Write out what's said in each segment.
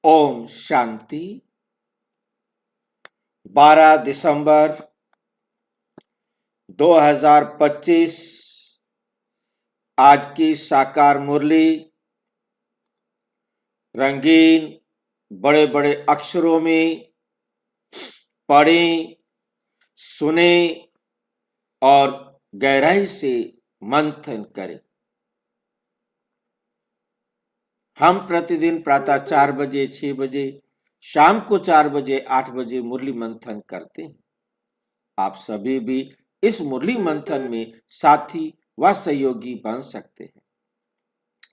ओम शांति। 12 दिसंबर 2025 आज की साकार मुरली रंगीन बड़े बड़े अक्षरों में पढ़ें, सुने और गहराई से मंथन करें। हम प्रतिदिन प्रातः 4 बजे, 6 बजे, शाम को 4 बजे, 8 बजे मुरली मंथन करते हैं। आप सभी भी इस मुरली मंथन में साथी व सहयोगी बन सकते हैं,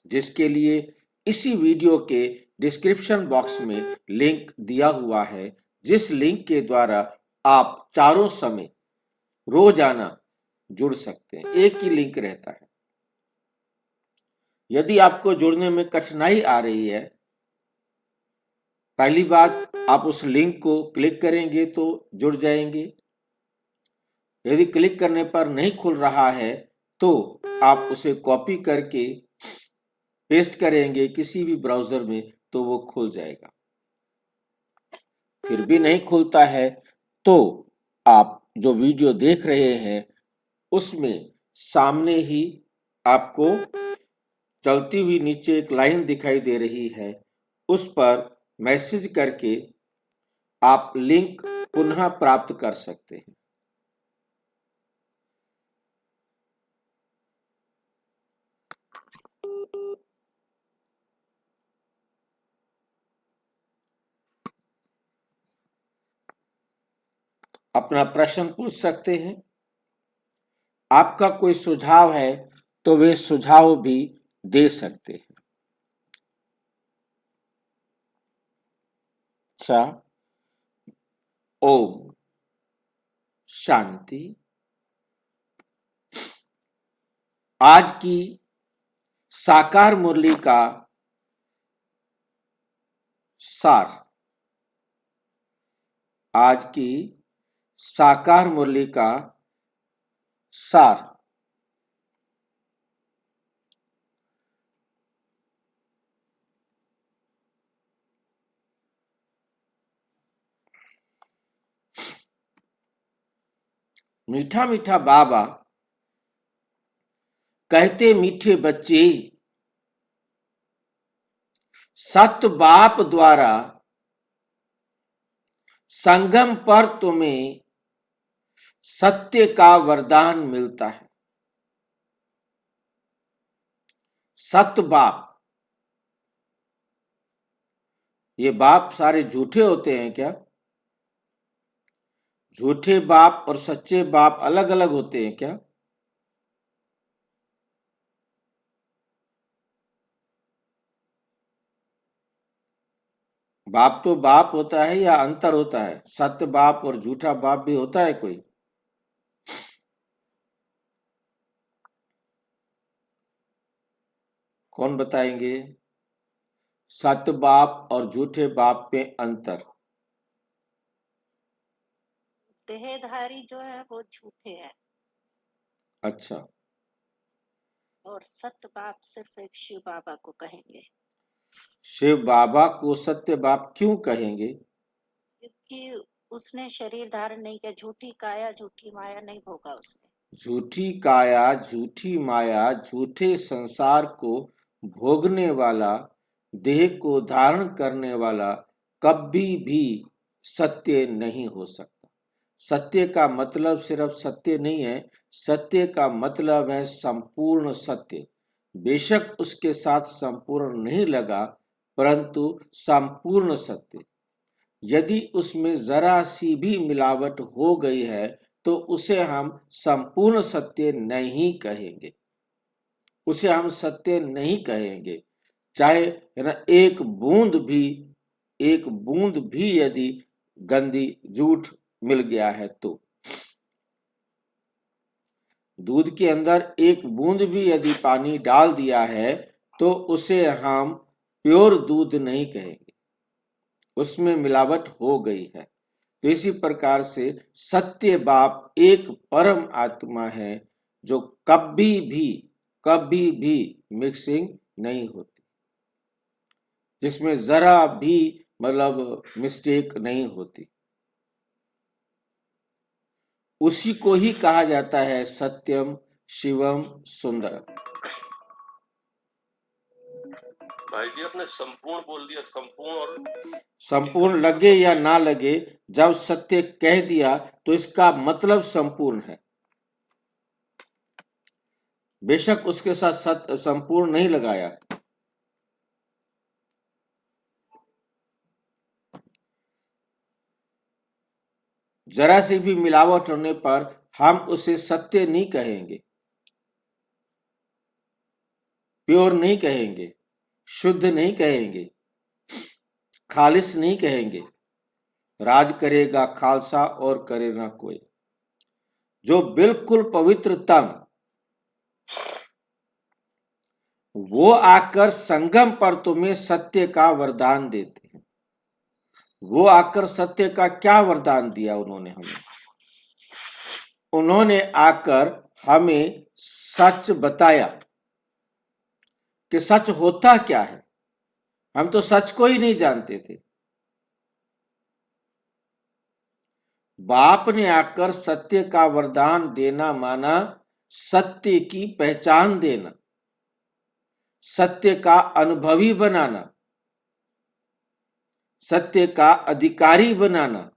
जिसके लिए इसी वीडियो के डिस्क्रिप्शन बॉक्स में लिंक दिया हुआ है, जिस लिंक के द्वारा आप चारों समय रोजाना जुड़ सकते हैं। एक ही लिंक रहता है। यदि आपको जुड़ने में कठिनाई आ रही है, पहली बात आप उस लिंक को क्लिक करेंगे तो जुड़ जाएंगे। यदि क्लिक करने पर नहीं खुल रहा है तो आप उसे कॉपी करके पेस्ट करेंगे किसी भी ब्राउजर में तो वो खुल जाएगा। फिर भी नहीं खुलता है तो आप जो वीडियो देख रहे हैं उसमें सामने ही आपको चलती हुई नीचे एक लाइन दिखाई दे रही है, उस पर मैसेज करके आप लिंक पुनः प्राप्त कर सकते हैं। अपना प्रश्न पूछ सकते हैं। आपका कोई सुझाव है तो वे सुझाव भी दे सकते हैं। अच्छा, ओम शांति। आज की साकार मुरली का सार, आज की साकार मुरली का सार। मीठा मीठा बाबा कहते, मीठे बच्चे, सत बाप द्वारा संगम पर तुम्हें सत्य का वरदान मिलता है। सत बाप, ये बाप सारे झूठे होते हैं क्या? झूठे बाप और सच्चे बाप अलग अलग होते हैं क्या? बाप तो बाप होता है या अंतर होता है? सत्य बाप और झूठा बाप भी होता है कोई? कौन बताएंगे सत्य बाप और झूठे बाप में अंतर? देहधारी जो है वो झूठे हैं। अच्छा, और सत्य बाप सिर्फ एक शिव बाबा को कहेंगे, शिव बाबा को सत्य बाप क्यों कहेंगे? क्योंकि उसने शरीर धारण नहीं किया। झूठी काया झूठी माया नहीं भोगा उसने। झूठी काया, झूठी माया, झूठे संसार को भोगने वाला, देह को धारण करने वाला कभी भी सत्य नहीं हो सकता। सत्य का मतलब सिर्फ सत्य नहीं है, सत्य का मतलब है संपूर्ण सत्य। बेशक उसके साथ संपूर्ण नहीं लगा, परंतु संपूर्ण सत्य। यदि उसमें जरा सी भी मिलावट हो गई है तो उसे हम संपूर्ण सत्य नहीं कहेंगे, उसे हम सत्य नहीं कहेंगे। चाहे है ना, एक बूंद भी यदि गंदी झूठ मिल गया है तो, दूध के अंदर एक बूंद भी यदि पानी डाल दिया है तो उसे हम प्योर दूध नहीं कहेंगे, उसमें मिलावट हो गई है। तो इसी प्रकार से सत्य बाप एक परम आत्मा है जो कभी भी मिक्सिंग नहीं होती। जिसमें जरा भी मतलब मिस्टेक नहीं होती। उसी को ही कहा जाता है सत्यम शिवम सुंदरम। भाई जी आपने संपूर्ण बोल दिया, संपूर्ण और संपूर्ण लगे या ना लगे, जब सत्य कह दिया तो इसका मतलब संपूर्ण है। बेशक उसके साथ सत्य संपूर्ण नहीं लगाया। जरा सी भी मिलावट होने पर हम उसे सत्य नहीं कहेंगे, प्योर नहीं कहेंगे, शुद्ध नहीं कहेंगे, खालिस नहीं कहेंगे। राज करेगा खालसा और करे ना कोई। जो बिल्कुल पवित्रतम, वो आकर संगम पर तुम्हें सत्य का वरदान देते हैं। वो आकर सत्य का क्या वरदान दिया उन्होंने हमें? उन्होंने आकर हमें सच बताया कि सच होता क्या है। हम तो सच को ही नहीं जानते थे। बाप ने आकर सत्य का वरदान देना माना सत्य की पहचान देना, सत्य का अनुभवी बनाना, सत्य का अधिकारी बनाना।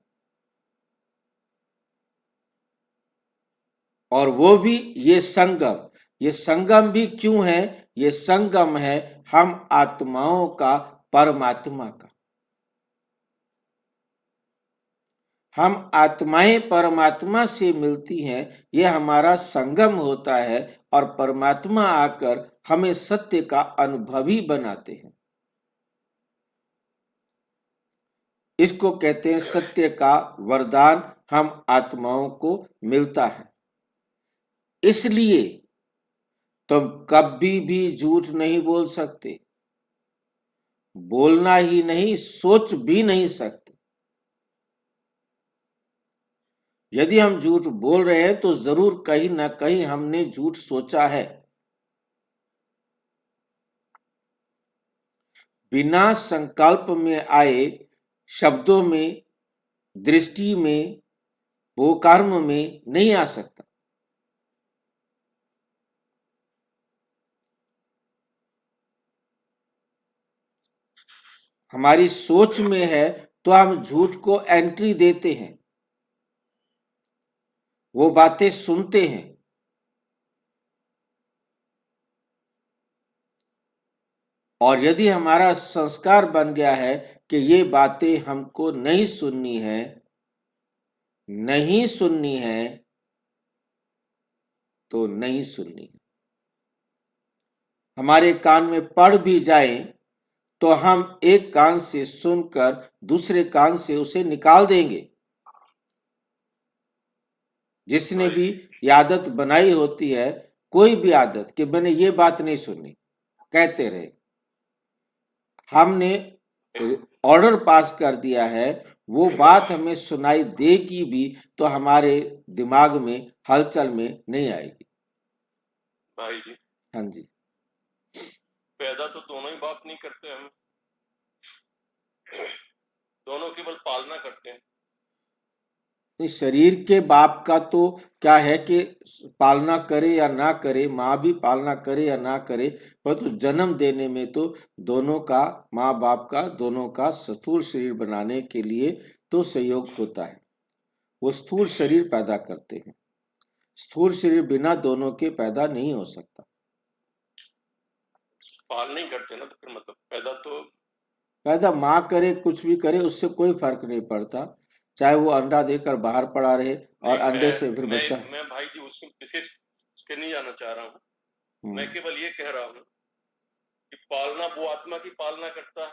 और वो भी ये संगम भी क्यों है? ये संगम है हम आत्माओं का परमात्मा का। हम आत्माएं परमात्मा से मिलती हैं, यह हमारा संगम होता है और परमात्मा आकर हमें सत्य का अनुभवी बनाते हैं। इसको कहते हैं सत्य का वरदान हम आत्माओं को मिलता है। इसलिए तुम कभी भी झूठ नहीं बोल सकते, बोलना ही नहीं, सोच भी नहीं सकते। यदि हम झूठ बोल रहे हैं तो जरूर कहीं ना कहीं हमने झूठ सोचा है। बिना संकल्प में आए शब्दों में, दृष्टि में, वो कर्म में नहीं आ सकता। हमारी सोच में है तो हम झूठ को एंट्री देते हैं, वो बातें सुनते हैं। और यदि हमारा संस्कार बन गया है कि ये बातें हमको नहीं सुननी है, नहीं सुननी है, तो नहीं सुननी है। हमारे कान में पड़ भी जाए तो हम एक कान से सुनकर दूसरे कान से उसे निकाल देंगे। जिसने भी ये आदत बनाई होती है, कोई भी आदत कि मैंने ये बात नहीं सुननी, कहते रहे, हमने ऑर्डर पास कर दिया है, वो बात हमें सुनाई देगी भी तो हमारे दिमाग में हलचल में नहीं आएगी। भाई जी हाँ जी। पैदा तो दोनों ही बाप नहीं करते, हम दोनों केवल पालना करते हैं। शरीर के बाप का तो क्या है कि पालना करे या ना करे, माँ भी पालना करे या ना करे, परंतु जन्म देने में तो दोनों का, माँ बाप का दोनों का स्थूल शरीर बनाने के लिए तो सहयोग होता है। वो स्थूल शरीर पैदा करते हैं। स्थूल शरीर बिना दोनों के पैदा नहीं हो सकता। पाल नहीं करते ना, तो फिर मतलब पैदा माँ करे कुछ भी करे उससे कोई फर्क नहीं पड़ता, चाहे वो अंडा देकर बाहर पड़ा रहे और अंडे से फिर बच्चा। मैं भाई जी उसमें विशेष के नहीं जाना चाह रहा हूँ। मैं केवल ये कह रहा हूँ कि पालना, वो आत्मा की पालना करता है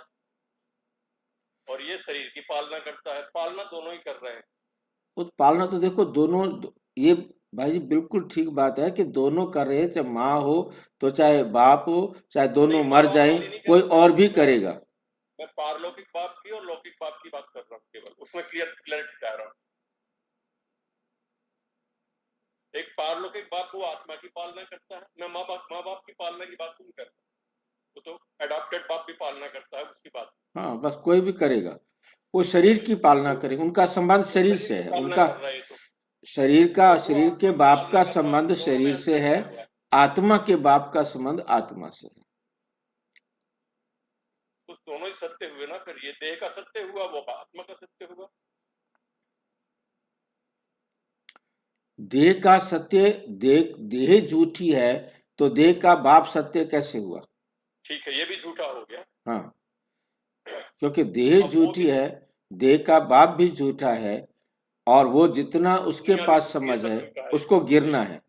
और ये शरीर की पालना करता है। पालना दोनों ही कर रहे हैं। उस पालना तो देखो दोनों, ये भाई जी बिल्कुल ठीक बात है कि दोनों कर रहे हैं, चाहे माँ हो तो चाहे बाप हो, चाहे दोनों मर जाए, कोई और भी करेगा। मैं पारलौकिक बाप की और लौकिक बाप की बात कर रहा हूँ, केवल उसमें क्लियरिटी चाह रहा हूँ। एक पारलौकिक बाप वो आत्मा की पालना करता है, मैं माँ बाप की पालना की बात नहीं करता। वो तो अडॉप्टेड बाप भी पालना करता है, उसकी बात। हाँ, बस कोई भी करेगा, वो शरीर की पालना करेगा, उनका संबंध शरीर से शरीर की है, पालना उनका कर रहा है ये तो। शरीर वो के आत्मा की बाप पालना का कर रहा है, संबंध दोनों में शरीर से अंतर है, क्या हुआ? आत्मा के बाप का संबंध आत्मा से है। उस दोनों ही सत्य हुए ना, फिर ये देह का सत्य हुआ, वो आत्मा का सत्य हुआ। देह का सत्य, देह झूठी है तो देह का बाप सत्य कैसे हुआ? ठीक है, ये भी झूठा हो गया। हाँ, क्योंकि देह अब वो झूठी भी है, देह का बाप भी झूठा है, और वो जितना उसके दुनिया भी पास झूठी है, समझ सब है झूठा है। उसको गिरना है।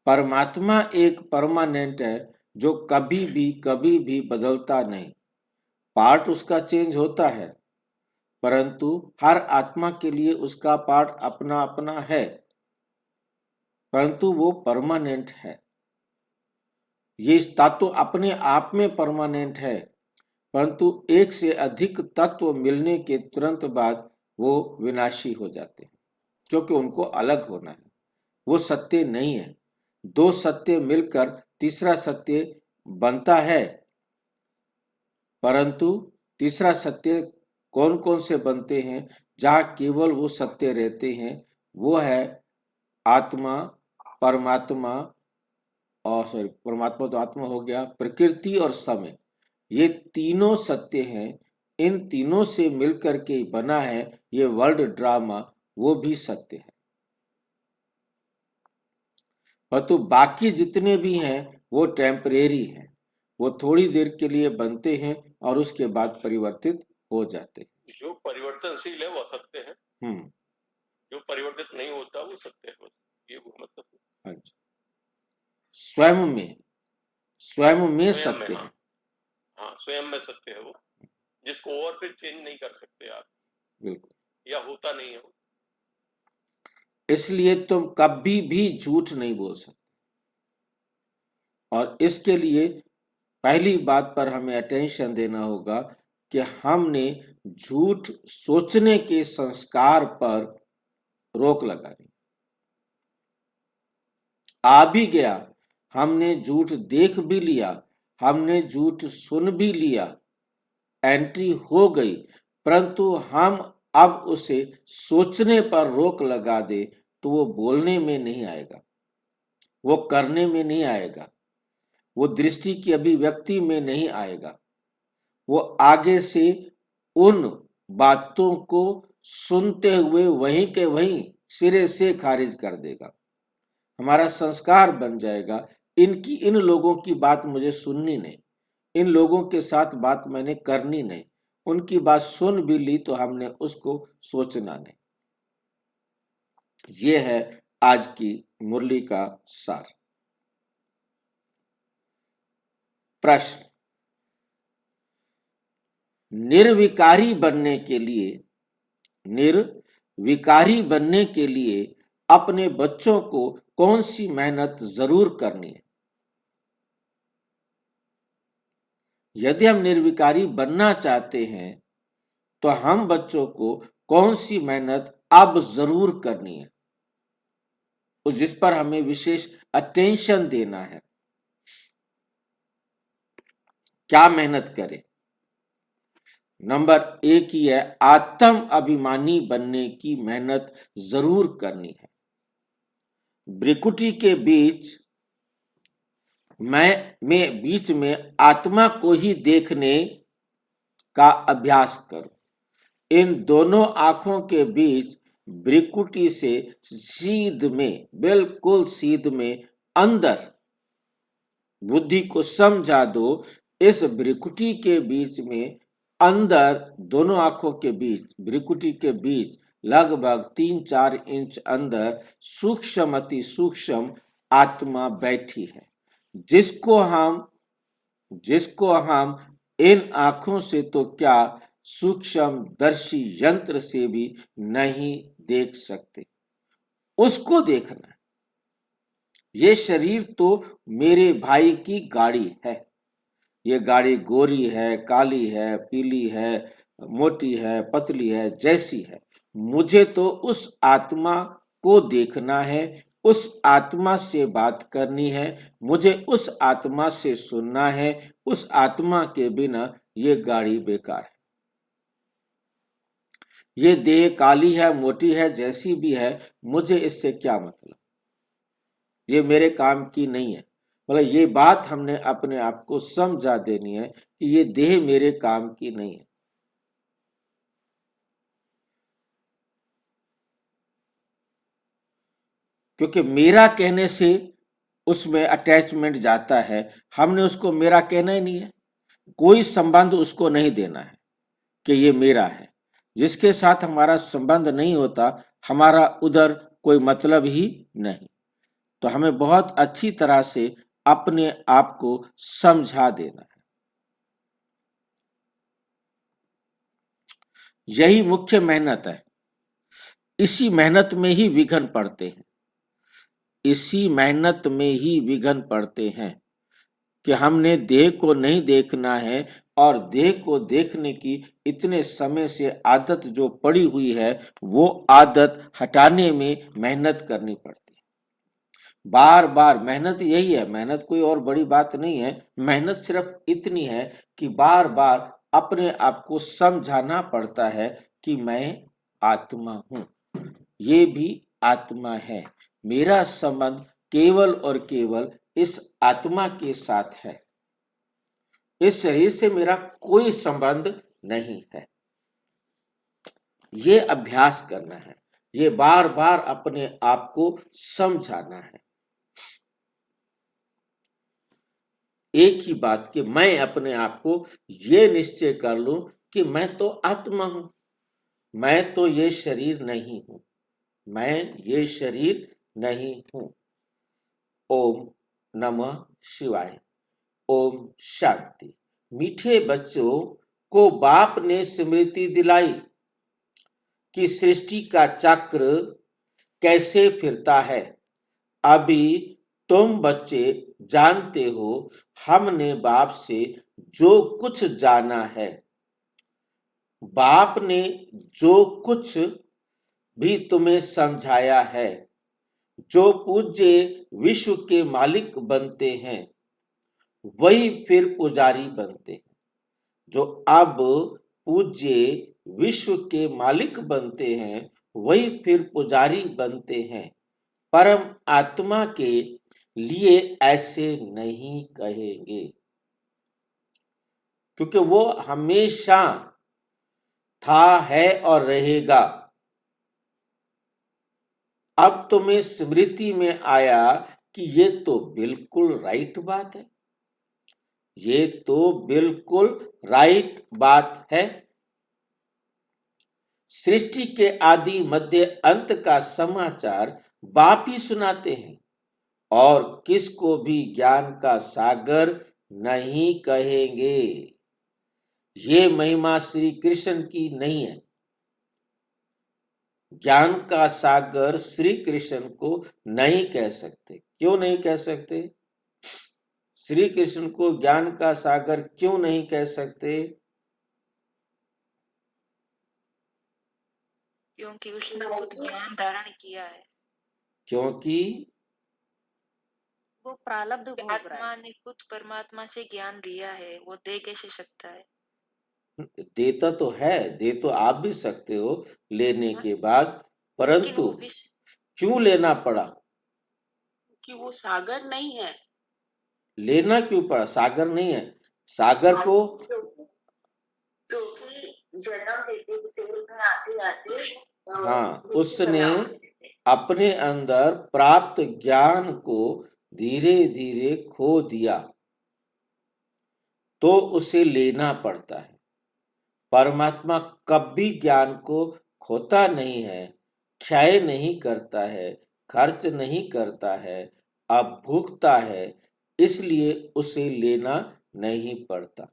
परमात्मा एक परमानेंट है जो कभी भी बदलता नहीं। पार्ट उसका चेंज होता है, परंतु हर आत्मा के लिए उसका पार्ट अपना अपना है, परंतु वो परमानेंट है। ये तत्व अपने आप में परमानेंट है, परंतु एक से अधिक तत्व मिलने के तुरंत बाद वो विनाशी हो जाते हैं, क्योंकि उनको अलग होना है। वो सत्य नहीं है। दो सत्य मिलकर तीसरा सत्य बनता है, परंतु तीसरा सत्य कौन कौन से बनते हैं? जहाँ केवल वो सत्य रहते हैं, वो है आत्मा, परमात्मा, और सॉरी परमात्मा तो आत्मा हो गया, प्रकृति और समय। ये तीनों सत्य हैं। इन तीनों से मिलकर के बना है ये वर्ल्ड ड्रामा, वो भी सत्य है। परंतु बाकी जितने भी हैं वो टेम्परेरी हैं, वो थोड़ी देर के लिए बनते हैं और उसके बाद परिवर्तित हो जाते हैं। जो परिवर्तनशील है वो सत्य है, जो परिवर्तित नहीं होता वो सत्य है, ये वो मतलब है। हाँ जी। स्वयं में स्वयं में, सत्य हाँ है। हाँ, स्वयं में सत्य है वो, जिसको और फिर चेंज नहीं कर सकते आप, बिल्कुल। या होता नहीं है वो। इसलिए तुम कभी भी झूठ नहीं बोल सकते, और इसके लिए पहली बात पर हमें अटेंशन देना होगा कि हमने झूठ सोचने के संस्कार पर रोक लगानी। आ भी गया, हमने झूठ देख भी लिया, हमने झूठ सुन भी लिया, एंट्री हो गई, परंतु हम अब उसे सोचने पर रोक लगा दे तो वो बोलने में नहीं आएगा, वो करने में नहीं आएगा, वो दृष्टि की अभिव्यक्ति में नहीं आएगा, वो आगे से उन बातों को सुनते हुए वहीं के वहीं सिरे से खारिज कर देगा। हमारा संस्कार बन जाएगा, इन लोगों की बात मुझे सुननी नहीं, इन लोगों के साथ बात मैंने करनी नहीं, उनकी बात सुन भी ली तो हमने उसको सोचना नहीं। ये है आज की मुरली का सार। प्रश्न, निर्विकारी बनने के लिए अपने बच्चों को कौन सी मेहनत जरूर करनी है? यदि हम निर्विकारी बनना चाहते हैं तो हम बच्चों को कौन सी मेहनत अब जरूर करनी है, जिस पर हमें विशेष अटेंशन देना है। क्या मेहनत करें? नंबर एक ही है, आत्म अभिमानी बनने की मेहनत जरूर करनी है। भ्रिकुटी के बीच में आत्मा को ही देखने का अभ्यास करो। इन दोनों आंखों के बीच भ्रिकुटी से बिल्कुल सीध में अंदर बुद्धि को समझा दो। इस भ्रिकुटी के बीच में अंदर, दोनों आंखों के बीच, भ्रिकुटी के बीच लगभग 3-4 इंच अंदर सूक्ष्म अति सूक्ष्म आत्मा बैठी है, जिसको हम इन आंखों से तो क्या सूक्ष्म दर्शी यंत्र से भी नहीं देख सकते। उसको देखना है। ये शरीर तो मेरे भाई की गाड़ी है। ये गाड़ी गोरी है, काली है, पीली है, मोटी है, पतली है, जैसी है, मुझे तो उस आत्मा को देखना है, उस आत्मा से बात करनी है, मुझे उस आत्मा से सुनना है। उस आत्मा के बिना ये गाड़ी बेकार है। ये देह काली है, मोटी है, जैसी भी है, मुझे इससे क्या मतलब, ये मेरे काम की नहीं है। मतलब ये बात हमने अपने आप को समझा देनी है कि ये देह मेरे काम की नहीं है। क्योंकि मेरा कहने से उसमें अटैचमेंट जाता है, हमने उसको मेरा कहना ही नहीं है, कोई संबंध उसको नहीं देना है कि ये मेरा है। जिसके साथ हमारा संबंध नहीं होता, हमारा उधर कोई मतलब ही नहीं। तो हमें बहुत अच्छी तरह से अपने आप को समझा देना है। यही मुख्य मेहनत है। इसी मेहनत में ही विघ्न पड़ते हैं, इसी मेहनत में ही विघ्न पड़ते हैं कि हमने देह को नहीं देखना है, और देह को देखने की इतने समय से आदत जो पड़ी हुई है, वो आदत हटाने में मेहनत करनी पड़ती है। बार बार मेहनत यही है, मेहनत कोई और बड़ी बात नहीं है। मेहनत सिर्फ इतनी है कि बार बार अपने आप को समझाना पड़ता है कि मैं आत्मा हूं, ये भी आत्मा है। मेरा संबंध केवल और केवल इस आत्मा के साथ है, इस शरीर से मेरा कोई संबंध नहीं है। ये अभ्यास करना है, ये बार बार अपने आप को समझाना है। एक ही बात कि मैं अपने आप को ये निश्चय कर लूं कि मैं तो आत्मा हूं, मैं तो ये शरीर नहीं हूं, मैं ये शरीर नहीं हूं। ओम नमः शिवाय। ओम शांति। मीठे बच्चों को बाप ने स्मृति दिलाई कि सृष्टि का चक्र कैसे फिरता है। अभी तुम बच्चे जानते हो, हमने बाप से जो कुछ जाना है, बाप ने जो कुछ भी तुम्हें समझाया है, जो पूज्य विश्व के मालिक बनते हैं, वही फिर पुजारी बनते हैं। जो अब पूज्य विश्व के मालिक बनते हैं, वही फिर पुजारी बनते हैं। परम आत्मा के लिए ऐसे नहीं कहेंगे, क्योंकि वो हमेशा था, है और रहेगा। अब तुम्हें स्मृति में आया कि ये तो बिल्कुल राइट बात है, ये तो बिल्कुल राइट बात है। सृष्टि के आदि मध्य अंत का समाचार बाप ही सुनाते हैं, और किसको भी ज्ञान का सागर नहीं कहेंगे। ये महिमा श्री कृष्ण की नहीं है। ज्ञान का सागर श्री कृष्ण को नहीं कह सकते। क्यों नहीं कह सकते? श्री कृष्ण को ज्ञान का सागर क्यों नहीं कह सकते? क्योंकि उसने खुद ज्ञान धारण किया है। क्योंकि वो प्रारब्ध भोग रहा आत्मा है। ने खुद परमात्मा से ज्ञान लिया है, वो दे कैसे सकता है? देता तो है, दे तो आप भी सकते हो लेने के बाद, लेकिन परंतु वो क्यों लेना पड़ा? कि वो सागर नहीं है। लेना क्यों पड़ा? सागर नहीं है। सागर को जन्म लेते आते आते हाँ, उसने अपने अंदर प्राप्त ज्ञान को धीरे धीरे खो दिया, तो उसे लेना पड़ता है। परमात्मा कभी ज्ञान को खोता नहीं है, क्षय नहीं करता है, खर्च नहीं करता है, अब भुगता है, इसलिए उसे लेना नहीं पड़ता।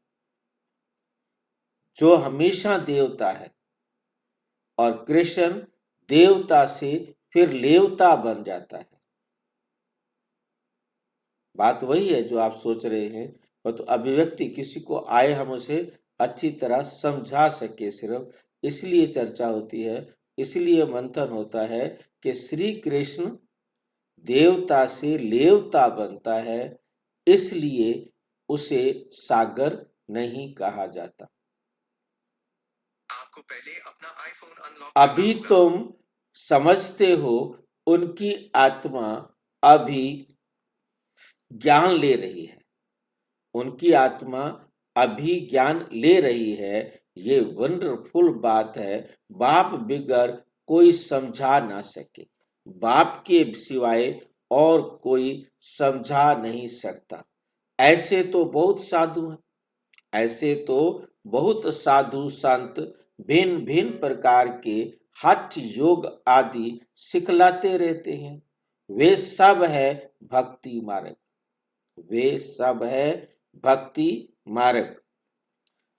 जो हमेशा देवता है, और कृष्ण देवता से फिर लेवता बन जाता है। बात वही है जो आप सोच रहे हैं, तो अभिव्यक्ति किसी को आए, हम उसे अच्छी तरह समझा सके, सिर्फ इसलिए चर्चा होती है, इसलिए मंथन होता है कि श्री कृष्ण देवता से लेवता बनता है, इसलिए उसे सागर नहीं कहा जाता। आपको पहले अपना आईफोन अनलॉक अभी तुम समझते हो उनकी आत्मा अभी ज्ञान ले रही है, उनकी आत्मा अभी ज्ञान ले रही है। ये वंडरफुल बात है। बाप बिगर कोई समझा ना सके, बाप के सिवाय और कोई समझा नहीं सकता। ऐसे तो बहुत साधु हैं, ऐसे तो बहुत साधु संत भिन्न भिन्न प्रकार के हठ योग आदि सिखलाते रहते हैं। वे सब है भक्ति मार्ग, वे सब है भक्ति मार्ग।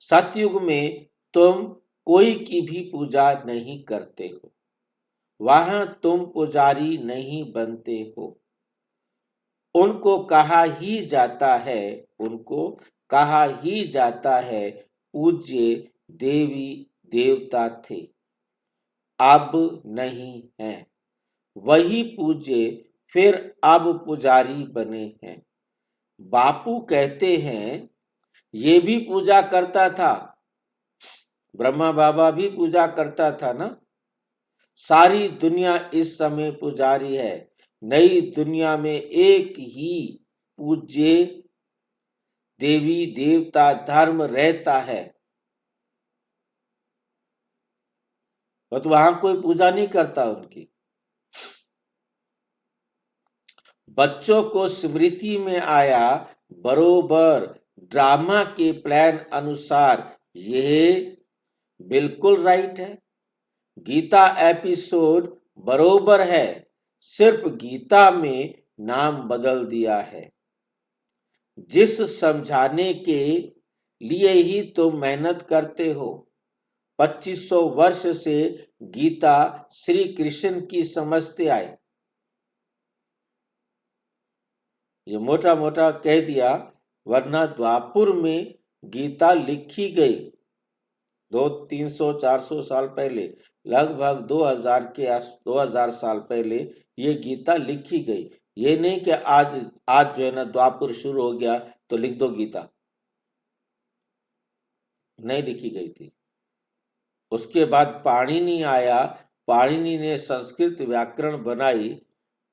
सतयुग में तुम कोई की भी पूजा नहीं करते हो, वहां तुम पुजारी नहीं बनते हो। उनको कहा ही जाता है, उनको कहा ही जाता है पूज्य देवी देवता थे, अब नहीं हैं। वही पूज्य फिर अब पुजारी बने हैं। बापू कहते हैं ये भी पूजा करता था, ब्रह्मा बाबा भी पूजा करता था ना। सारी दुनिया इस समय पुजारी है, नई दुनिया में एक ही पूज्य देवी देवता धर्म रहता है। तो वहां कोई पूजा नहीं करता उनकी। बच्चों को स्मृति में आया बरोबर ड्रामा के प्लान अनुसार, यह बिल्कुल राइट है। गीता एपिसोड बरोबर है, सिर्फ गीता में नाम बदल दिया है। जिस समझाने के लिए ही तुम मेहनत करते हो। 2500 वर्ष से गीता श्री कृष्ण की समझते आए। ये मोटा मोटा कह दिया, वरना द्वापुर में गीता लिखी गई 300-400 साल पहले, लगभग 2000 साल पहले ये गीता लिखी गई। ये नहीं कि आज जो है ना द्वापुर शुरू हो गया तो लिख दो गीता, नहीं लिखी गई थी। उसके बाद पाणिनि आया, पाणिनि ने संस्कृत व्याकरण बनाई।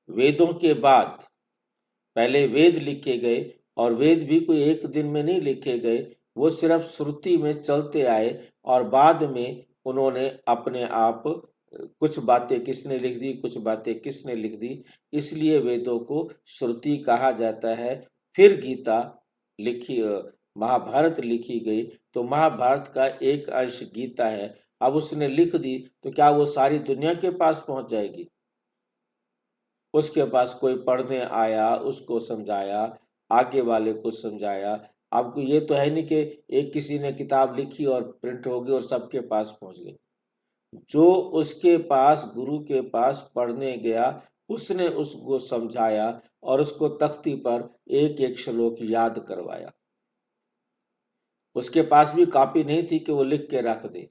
वेदों के बाद पहले वेद लिखे गए, और वेद भी कोई एक दिन में नहीं लिखे गए, वो सिर्फ श्रुति में चलते आए, और बाद में उन्होंने अपने आप कुछ बातें किसने लिख दी, कुछ बातें किसने लिख दी, इसलिए वेदों को श्रुति कहा जाता है। फिर गीता लिखी, महाभारत लिखी गई, तो महाभारत का एक अंश गीता है। अब उसने लिख दी तो क्या वो सारी दुनिया के पास पहुंच जाएगी? उसके पास कोई पढ़ने आया, उसको समझाया, आगे वाले को समझाया। आपको ये तो है नहीं कि एक किसी ने किताब लिखी और प्रिंट हो गई और सबके पास पहुंच गई। जो उसके पास, गुरु के पास पढ़ने गया, उसने उसको समझाया और उसको तख्ती पर एक एक श्लोक याद करवाया। उसके पास भी कॉपी नहीं थी कि वो लिख के रख दे।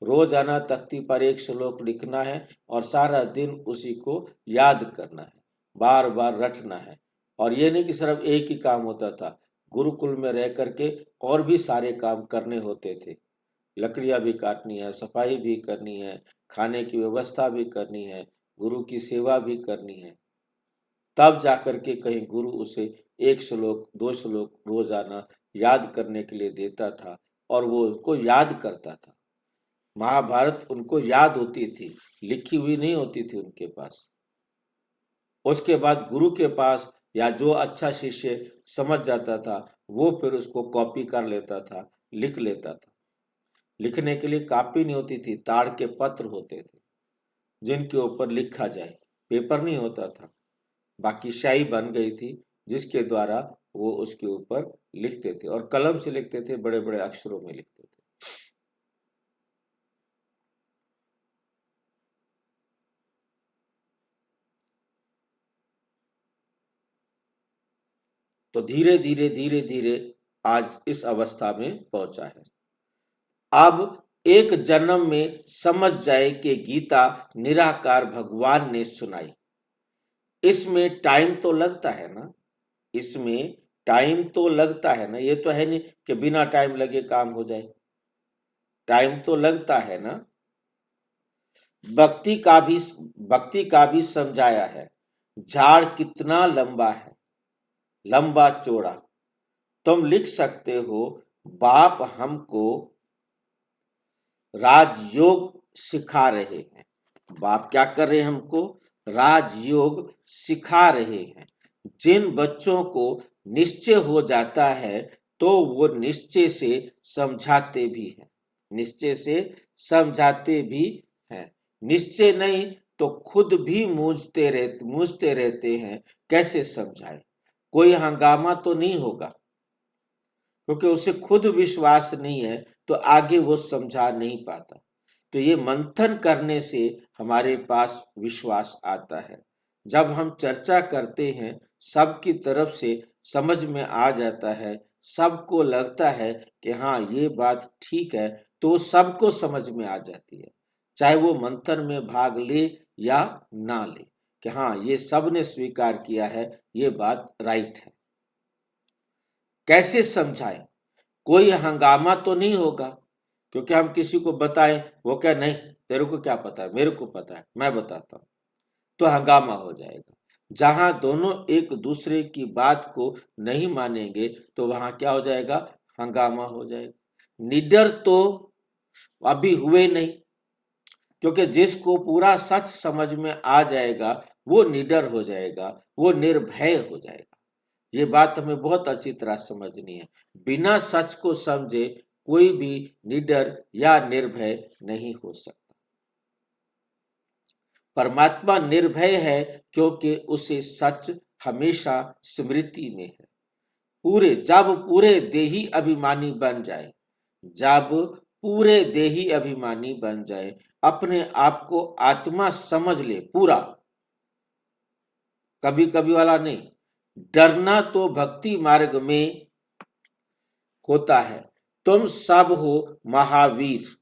रोजाना तख्ती पर एक श्लोक लिखना है और सारा दिन उसी को याद करना है, बार बार रटना है। और ये नहीं कि सिर्फ एक ही काम होता था, गुरुकुल में रह करके और भी सारे काम करने होते थे। लकड़ियां भी काटनी है, सफाई भी करनी है, खाने की व्यवस्था भी करनी है, गुरु की सेवा भी करनी है। तब जाकर के कहीं गुरु उसे 1 श्लोक 2 श्लोक रोजाना याद करने के लिए देता था और वो उसको याद करता था। महाभारत उनको याद होती थी, लिखी हुई नहीं होती थी उनके पास। उसके बाद गुरु के पास या जो अच्छा शिष्य समझ जाता था वो फिर उसको कॉपी कर लेता था, लिख लेता था। लिखने के लिए कॉपी नहीं होती थी, ताड़ के पत्र होते थे जिनके ऊपर लिखा जाए, पेपर नहीं होता था। बाकी स्याही बन गई थी जिसके द्वारा वो उसके ऊपर लिखते थे और कलम से लिखते थे, बड़े बड़े अक्षरों में लिखते थे। तो धीरे धीरे धीरे धीरे आज इस अवस्था में पहुंचा है। अब एक जन्म में समझ जाए कि गीता निराकार भगवान ने सुनाई। इसमें टाइम तो लगता है ना, इसमें टाइम तो लगता है ना, ये तो है नहीं कि बिना टाइम लगे काम हो जाए, टाइम तो लगता है ना। भक्ति का भी समझाया है, झाड़ कितना लंबा है, लंबा चौड़ा। तुम लिख सकते हो, बाप हमको राजयोग सिखा रहे हैं। बाप क्या कर रहे हैं? हमको राजयोग सिखा रहे हैं। जिन बच्चों को निश्चय हो जाता है तो वो निश्चय से समझाते भी हैं, निश्चय से समझाते भी हैं। निश्चय नहीं तो खुद भी मूझते रहते हैं, कैसे समझाएं? कोई हंगामा तो नहीं होगा, क्योंकि उसे खुद विश्वास नहीं है तो आगे वो समझा नहीं पाता। तो ये मंथन करने से हमारे पास विश्वास आता है। जब हम चर्चा करते हैं, सबकी तरफ से समझ में आ जाता है, सबको लगता है कि हाँ ये बात ठीक है, तो सबको समझ में आ जाती है, चाहे वो मंथन में भाग ले या ना ले, कि हाँ ये सब ने स्वीकार किया है, ये बात राइट है। कैसे समझाएं? कोई हंगामा तो नहीं होगा, क्योंकि हम किसी को बताएं, वो क्या नहीं तेरे को क्या पता है, मेरे को पता है, मैं बताता हूं, तो हंगामा हो जाएगा। जहां दोनों एक दूसरे की बात को नहीं मानेंगे तो वहां क्या हो जाएगा? हंगामा हो जाएगा। निडर तो अभी हुए नहीं, क्योंकि जिसको पूरा सच समझ में आ जाएगा वो निडर हो जाएगा, वो निर्भय हो जाएगा। ये बात हमें बहुत अच्छी तरह समझनी है। बिना सच को समझे कोई भी निडर या निर्भय नहीं हो सकता। परमात्मा निर्भय है क्योंकि उसे सच हमेशा स्मृति में है। जब पूरे देही अभिमानी बन जाए, जब पूरे देही अभिमानी बन जाए, अपने आप को आत्मा समझ ले पूरा, कभी कभी वाला नहीं। डरना तो भक्ति मार्ग में होता है। तुम सब हो महावीर।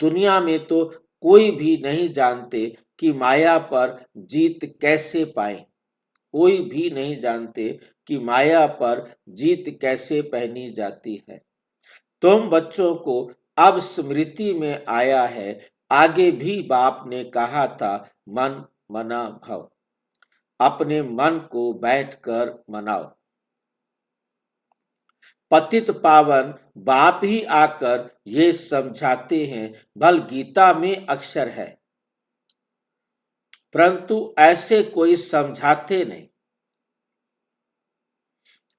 दुनिया में तो कोई भी नहीं जानते कि माया पर जीत कैसे पाए, कोई भी नहीं जानते कि माया पर जीत कैसे पहनी जाती है। तुम बच्चों को अब स्मृति में आया है, आगे भी बाप ने कहा था मन मना भव, अपने मन को बैठकर मनाओ। पतित पावन बाप ही आकर ये समझाते हैं, भल गीता में अक्षर है, परंतु ऐसे कोई समझाते नहीं,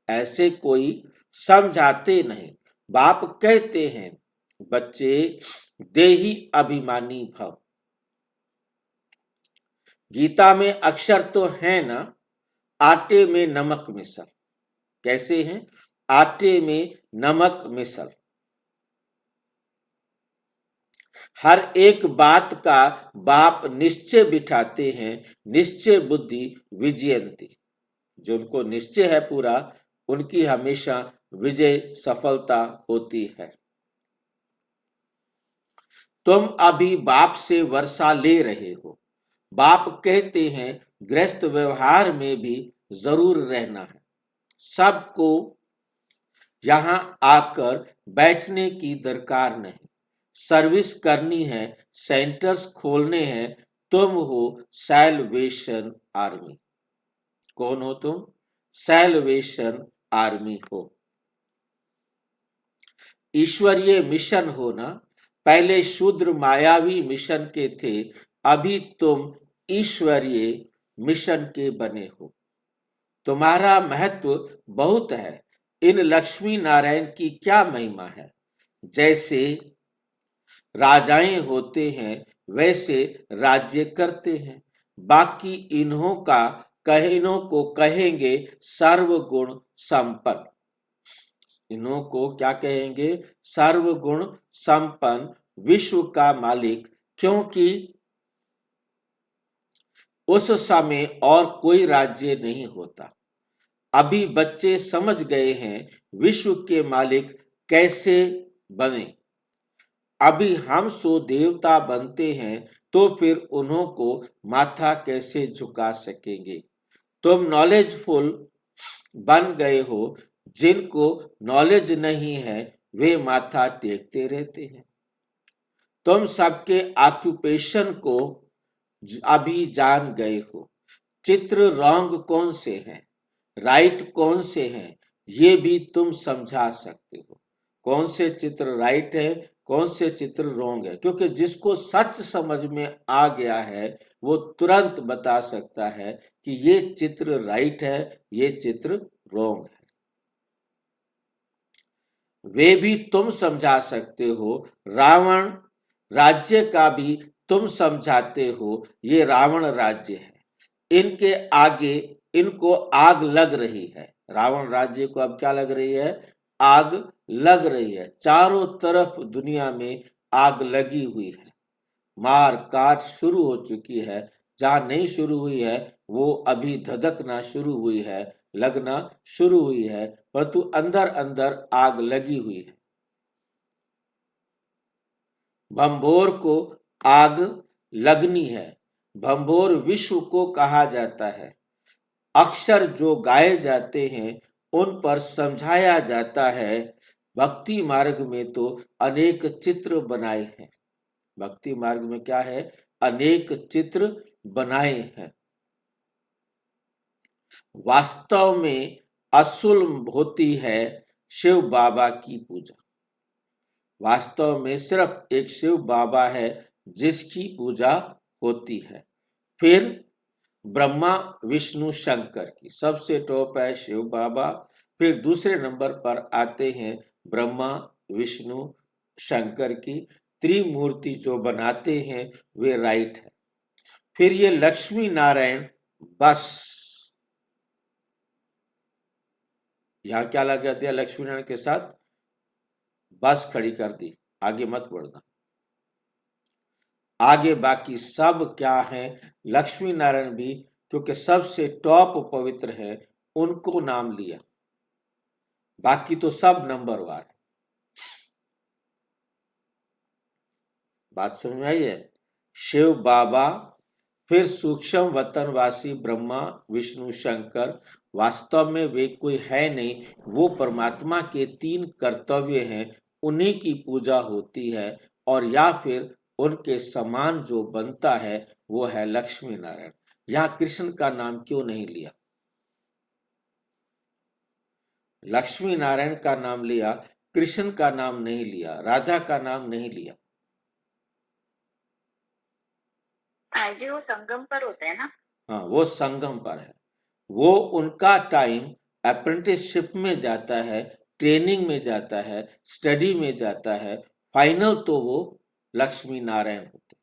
ऐसे कोई समझाते नहीं। बाप कहते हैं, बच्चे देही अभिमानी भव। गीता में अक्षर तो है ना, आटे में नमक मिसल। कैसे हैं? आटे में नमक मिसल। हर एक बात का बाप निश्चय बिठाते हैं, निश्चय बुद्धि विजयंती। जो उनको निश्चय है पूरा, उनकी हमेशा विजय सफलता होती है। तुम अभी बाप से वर्षा ले रहे हो। बाप कहते हैं गृहस्थ व्यवहार में भी जरूर रहना है, सबको यहां आकर बैठने की दरकार नहीं, सर्विस करनी है, सेंटर्स खोलने हैं। तुम हो सैल्वेशन आर्मी। कौन हो तुम? सैल्वेशन आर्मी हो। ईश्वरीय मिशन हो ना, पहले शूद्र मायावी मिशन के थे, अभी तुम ईश्वरीय मिशन के बने हो। तुम्हारा महत्व बहुत है। इन लक्ष्मी नारायण की क्या महिमा है? जैसे राजाएं होते हैं वैसे राज्य करते हैं। बाकी इन्हों को कहेंगे सर्वगुण संपन्न। इन्हों को क्या कहेंगे? सर्वगुण संपन्न, विश्व का मालिक, क्योंकि उस समय और कोई राज्य नहीं होता। अभी बच्चे समझ गए हैं विश्व के मालिक कैसे बने। अभी हम सो देवता बनते हैं तो फिर उन्हों को माथा कैसे झुका सकेंगे? तुम नॉलेजफुल बन गए हो। जिनको नॉलेज नहीं है वे माथा टेकते रहते हैं। तुम सबके ऑक्यूपेशन को अभी जान गए हो। चित्र रॉन्ग कौन से हैं, राइट कौन से हैं, ये भी तुम समझा सकते हो। कौन से चित्र राइट है, कौन से चित्र रॉन्ग है, क्योंकि जिसको सच समझ में आ गया है वो तुरंत बता सकता है कि ये चित्र राइट है, ये चित्र रॉन्ग है। वे भी तुम समझा सकते हो। रावण राज्य का भी तुम समझाते हो, ये रावण राज्य है। इनके आगे इनको आग लग रही है। रावण राज्य को अब क्या लग रही है? आग लग रही है। चारों तरफ दुनिया में आग लगी हुई है। मार काट शुरू हो चुकी है। जहां नहीं शुरू हुई है वो अभी धधकना शुरू हुई है, लगना शुरू हुई है, परंतु अंदर अंदर आग लगी हुई है। भंभोर को आग लगनी है। भंभोर विश्व को कहा जाता है। अक्षर जो गाए जाते हैं उन पर समझाया जाता है। भक्ति मार्ग में तो अनेक चित्र बनाए हैं। भक्ति मार्ग में क्या है? अनेक चित्र बनाए हैं। वास्तव में असुल होती है शिव बाबा की पूजा। वास्तव में सिर्फ एक शिव बाबा है जिसकी पूजा होती है। फिर ब्रह्मा विष्णु शंकर की, सबसे टॉप है शिव बाबा। फिर दूसरे नंबर पर आते हैं ब्रह्मा विष्णु शंकर की। त्रिमूर्ति जो बनाते हैं वे राइट है। फिर ये लक्ष्मी नारायण बस, यहां क्या लगा दिया? लक्ष्मी नारायण के साथ बस खड़ी कर दी, आगे मत बढ़ना। आगे बाकी सब क्या है? लक्ष्मी नारायण भी, क्योंकि सबसे टॉप पवित्र है, उनको नाम लिया। बाकी तो सब नंबरवार है। बात समझ में आई है? शिव बाबा, फिर सूक्ष्म वतनवासी ब्रह्मा विष्णु शंकर। वास्तव में वे कोई है नहीं, वो परमात्मा के 3 कर्तव्य हैं, उन्हीं की पूजा होती है। और या फिर उनके समान जो बनता है वो है लक्ष्मी नारायण। यहाँ कृष्ण का नाम क्यों नहीं लिया? लक्ष्मी नारायण का नाम लिया, कृष्ण का नाम नहीं लिया, राधा का नाम नहीं लिया। जी वो संगम पर होते हैं ना? हाँ, वो संगम पर है। वो उनका टाइम अप्रेंटिसशिप में जाता है, ट्रेनिंग में जाता है, स्टडी में जाता है। फाइनल तो वो लक्ष्मी नारायण होते।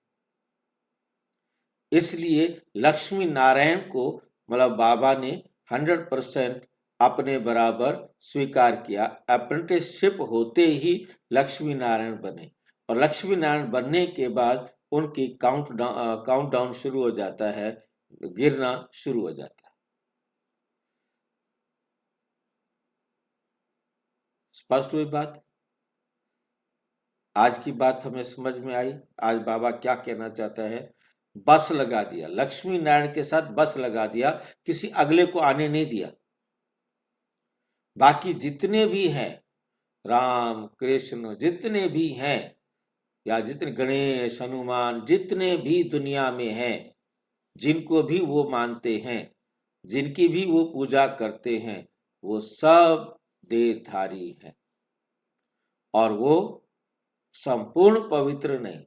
इसलिए लक्ष्मी नारायण को मतलब बाबा ने 100% अपने बराबर स्वीकार किया। अप्रेंटिसशिप होते ही लक्ष्मी नारायण बने, और लक्ष्मी नारायण बनने के बाद उनकी काउंटडाउन शुरू हो जाता है, गिरना शुरू हो जाता है। स्पष्ट हुई बात? आज की बात हमें समझ में आई। आज बाबा क्या कहना चाहता है? बस लगा दिया, लक्ष्मी नारायण के साथ बस लगा दिया, किसी अगले को आने नहीं दिया। बाकी जितने भी हैं, राम कृष्ण जितने भी हैं, या जितने गणेश हनुमान जितने भी दुनिया में हैं, जिनको भी वो मानते हैं, जिनकी भी वो पूजा करते हैं, वो सब देहधारी हैं। और वो संपूर्ण पवित्र नहीं।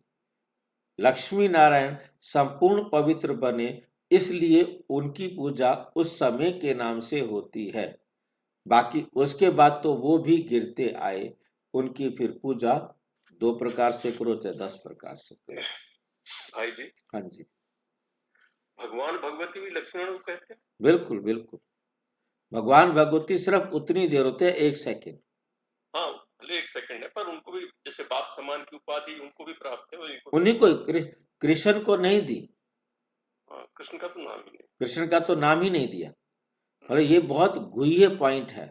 लक्ष्मी नारायण संपूर्ण पवित्र बने, इसलिए उनकी पूजा उस समय के नाम से होती है। बाकी उसके बाद तो वो भी गिरते आए। उनकी फिर पूजा 2 प्रकार से करो चाहे 10 प्रकार से करो। भाई जी, हाँ जी, भगवान भगवती भी लक्ष्मण को कहते हैं? बिल्कुल बिल्कुल। भगवान भगवती सिर्फ उतनी देर होते हैं, 1 सेकेंड। हाँ, भले 1 सेकंड है, पर उनको भी जैसे बाप समान की उपाधि उनको भी प्राप्त है। उन्हीं को, कृष्ण को नहीं दी। कृष्ण का तो नाम ही नहीं। कृष्ण का तो नाम ही नहीं दिया। और ये बहुत गुह्य पॉइंट है।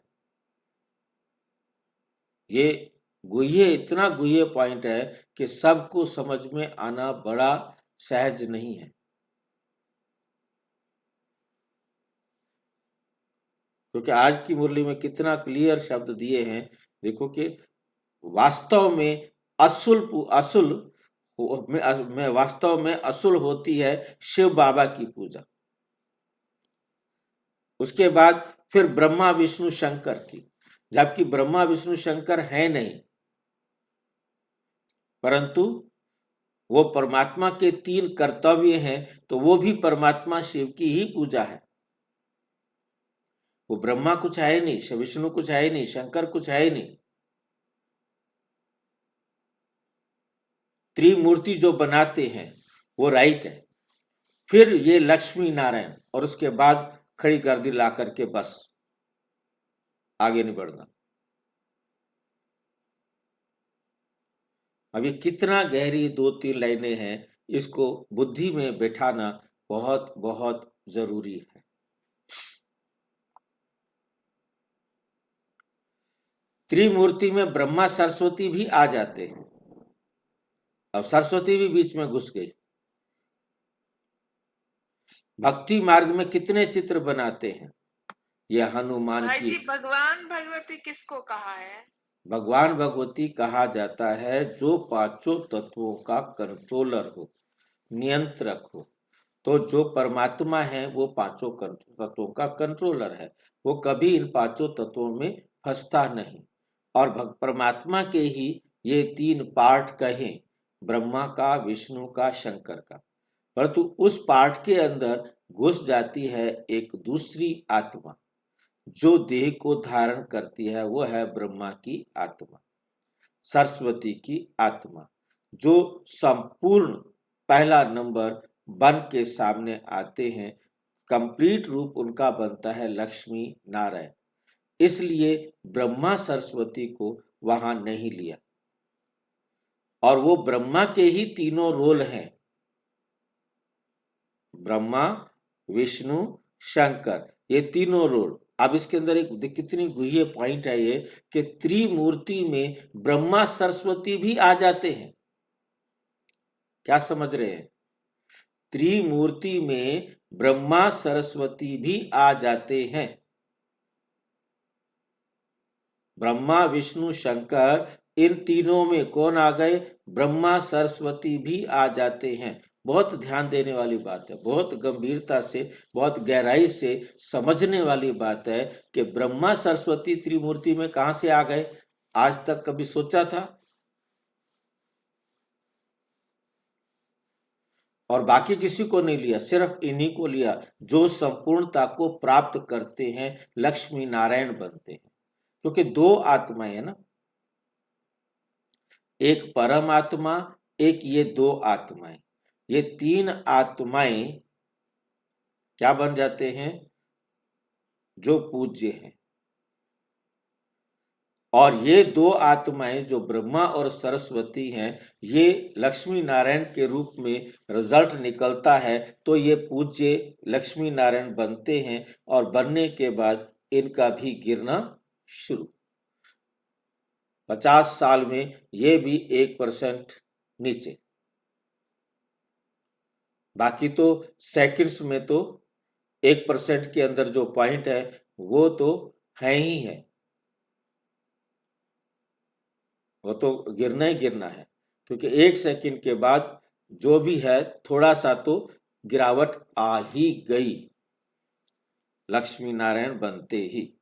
ये गुह्य, इतना गुह्य पॉइंट है कि सबको समझ में आना बड़ा सहज नहीं है। क्योंकि आज की मुरली में कितना क्लियर शब्द दिए हैं। देखो कि वास्तव में असुल में वास्तव में असुल होती है शिव बाबा की पूजा। उसके बाद फिर ब्रह्मा विष्णु शंकर की, जबकि ब्रह्मा विष्णु शंकर है नहीं, परंतु वो परमात्मा के 3 कर्तव्य हैं, तो वो भी परमात्मा शिव की ही पूजा है। वो ब्रह्मा कुछ है ही नहीं, विष्णु कुछ है ही नहीं, शंकर कुछ है ही नहीं। त्रिमूर्ति जो बनाते हैं वो राइट है। फिर ये लक्ष्मी नारायण, और उसके बाद खड़ी कर दी ला करके, बस आगे नहीं बढ़ना। अब ये कितना गहरी 2-3 लाइनें हैं, इसको बुद्धि में बैठाना बहुत बहुत जरूरी है। त्रिमूर्ति में ब्रह्मा सरस्वती भी आ जाते हैं। अब सरस्वती भी बीच में घुस गई। भक्ति मार्ग में कितने चित्र बनाते हैं, यह हनुमान भाई की। जी, भगवान भगवती किसको कहा है? भगवान भगवती कहा जाता है जो 5 तत्वों का कंट्रोलर हो, नियंत्रक हो। तो जो परमात्मा है वो 5 तत्वों का कंट्रोलर है। वो कभी इन 5 तत्वों में फंसता नहीं। और परमात्मा के ही ये 3 पार्ट कहें, ब्रह्मा का, विष्णु का, शंकर का, परंतु उस पार्ट के अंदर घुस जाती है एक दूसरी आत्मा जो देह को धारण करती है। वो है ब्रह्मा की आत्मा, सरस्वती की आत्मा, जो संपूर्ण पहला नंबर बन के सामने आते हैं। कंप्लीट रूप उनका बनता है लक्ष्मी नारायण। इसलिए ब्रह्मा सरस्वती को वहां नहीं लिया। और वो ब्रह्मा के ही 3 रोल हैं, ब्रह्मा, विष्णु, शंकर, ये 3 रोल। अब इसके अंदर एक कितनी गुह्य पॉइंट है ये कि त्रिमूर्ति में ब्रह्मा सरस्वती भी आ जाते हैं। क्या समझ रहे हैं? त्रिमूर्ति में ब्रह्मा सरस्वती भी आ जाते हैं। ब्रह्मा विष्णु शंकर, इन तीनों में कौन आ गए? ब्रह्मा सरस्वती भी आ जाते हैं। बहुत ध्यान देने वाली बात है, बहुत गंभीरता से, बहुत गहराई से समझने वाली बात है कि ब्रह्मा सरस्वती त्रिमूर्ति में कहां से आ गए? आज तक कभी सोचा था? और बाकी किसी को नहीं लिया, सिर्फ इन्हीं को लिया जो संपूर्णता को प्राप्त करते हैं, लक्ष्मी नारायण बनते हैं। क्योंकि 2 आत्माएं है ना, एक परमात्मा, एक ये 2 आत्माएं। ये 3 आत्माएं क्या बन जाते हैं? जो पूज्य हैं। और ये 2 आत्माएं जो ब्रह्मा और सरस्वती हैं, ये लक्ष्मी नारायण के रूप में रिजल्ट निकलता है, तो ये पूज्य लक्ष्मी नारायण बनते हैं। और बनने के बाद इनका भी गिरना शुरू। 50 साल में ये भी 1% नीचे। बाकी तो सेकंड्स में तो 1% के अंदर जो पॉइंट है वो तो है ही है, वो तो गिरना ही गिरना है। क्योंकि 1 सेकंड के बाद जो भी है थोड़ा सा तो गिरावट आ ही गई लक्ष्मी नारायण बनते ही।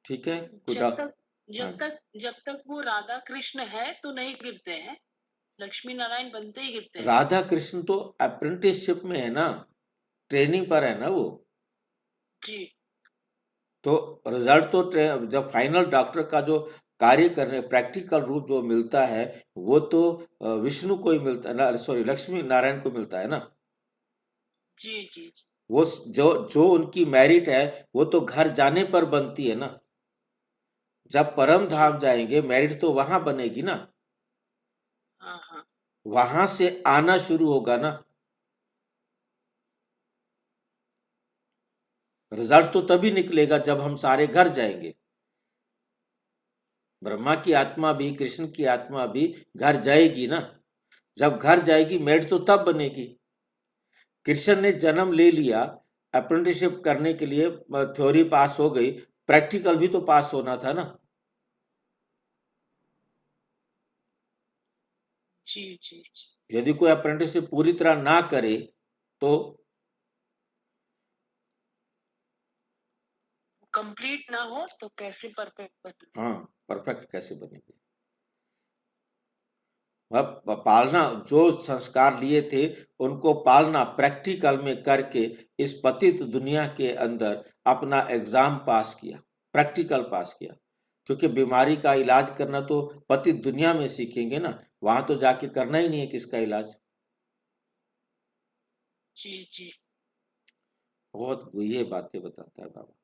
ठीक है, जब तक वो राधा कृष्ण है तो नहीं गिरते हैं, लक्ष्मी नारायण बनते ही गिरते हैं। राधा कृष्ण तो अप्रेंटिसशिप में है ना, ट्रेनिंग पर है ना वो जी। तो रिजल्ट तो जब फाइनल डॉक्टर का जो कार्य करने प्रैक्टिकल रूप जो मिलता है वो तो विष्णु को ही मिलता है ना, सॉरी लक्ष्मी नारायण को मिलता है ना। जी जी जी। वो जो उनकी मेरिट है वो तो घर जाने पर बनती है ना। जब परम धाम जाएंगे मेरिट तो वहां बनेगी ना, हाँ हाँ। वहां से आना शुरू होगा ना। रिजल्ट तो तभी निकलेगा जब हम सारे घर जाएंगे। ब्रह्मा की आत्मा भी, कृष्ण की आत्मा भी घर जाएगी ना। जब घर जाएगी मेरिट तो तब बनेगी। कृष्ण ने जन्म ले लिया, अप्रेंटिसशिप करने के लिए थ्योरी पास हो गई, प्रैक्टिकल भी तो पास होना था ना। जी जी जी। यदि कोई अप्रेंटिसशिप पूरी तरह ना करे तो कंप्लीट ना हो तो कैसे परफेक्ट बने? हाँ, परफेक्ट कैसे बनेंगे। वह पालना, जो संस्कार लिए थे उनको पालना प्रैक्टिकल में करके इस पतित दुनिया के अंदर अपना एग्जाम पास किया, प्रैक्टिकल पास किया। क्योंकि बीमारी का इलाज करना तो पतित दुनिया में सीखेंगे ना, वहां तो जाके करना ही नहीं है किसका इलाज। जी जी। बहुत ये बातें बताता है बाबा।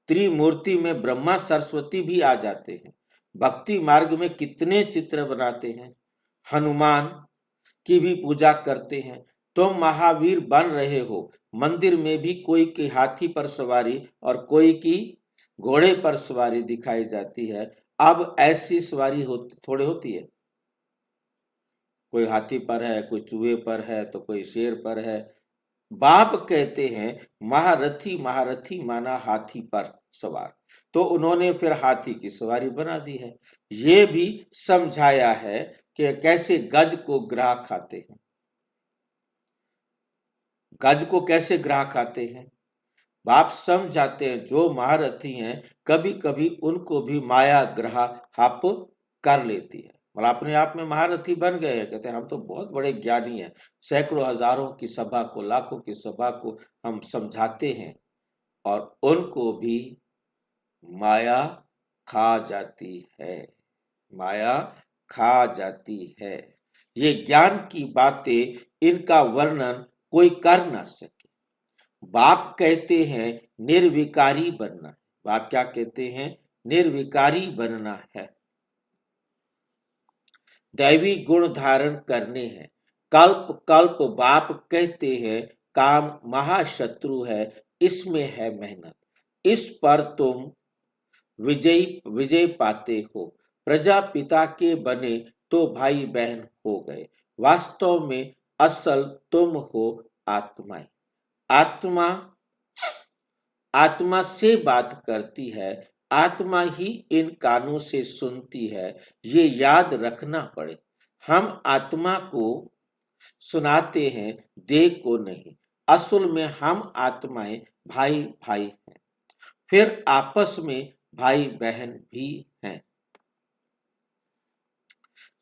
त्रिमूर्ति में ब्रह्मा सरस्वती भी आ जाते हैं। भक्ति मार्ग में कितने चित्र बनाते हैं, हनुमान की भी पूजा करते हैं। तुम महावीर बन रहे हो, मंदिर में भी कोई की हाथी पर सवारी और कोई की घोड़े पर सवारी दिखाई जाती है। अब ऐसी सवारी थोड़े होती है, कोई हाथी पर है, कोई चूहे पर है, तो कोई शेर पर है। बाप कहते हैं महारथी महारथी माना हाथी पर सवार, तो उन्होंने फिर हाथी की सवारी बना दी है। ये भी समझाया है कि कैसे गज को ग्राह खाते हैं, गज को कैसे ग्राह खाते हैं। बाप समझाते हैं जो महारथी हैं कभी कभी उनको भी माया ग्रह हाप कर लेती है, मतलब अपने आप में महारथी बन गए हैं। कहते हैं हम तो बहुत बड़े ज्ञानी हैं, सैकड़ों हजारों की सभा को, लाखों की सभा को हम समझाते हैं, और उनको भी माया खा जाती है, माया खा जाती है। ये ज्ञान की बातें, इनका वर्णन कोई कर ना सके। बाप कहते हैं निर्विकारी बनना, बाप क्या कहते हैं, निर्विकारी बनना है, दैवी गुण धारण करने हैं। कल्प कल्प बाप कहते हैं काम महाशत्रु है, इसमें है मेहनत, इस पर तुम विजय पाते हो। प्रजापिता के बने तो भाई बहन हो गए, वास्तव में असल तुम हो आत्माएं। आत्मा आत्मा से बात करती है, आत्मा ही इन कानों से सुनती है, ये याद रखना पड़े। हम आत्मा को सुनाते हैं, देह को नहीं। असल में हम आत्माएं भाई भाई हैं, फिर आपस में भाई बहन भी हैं।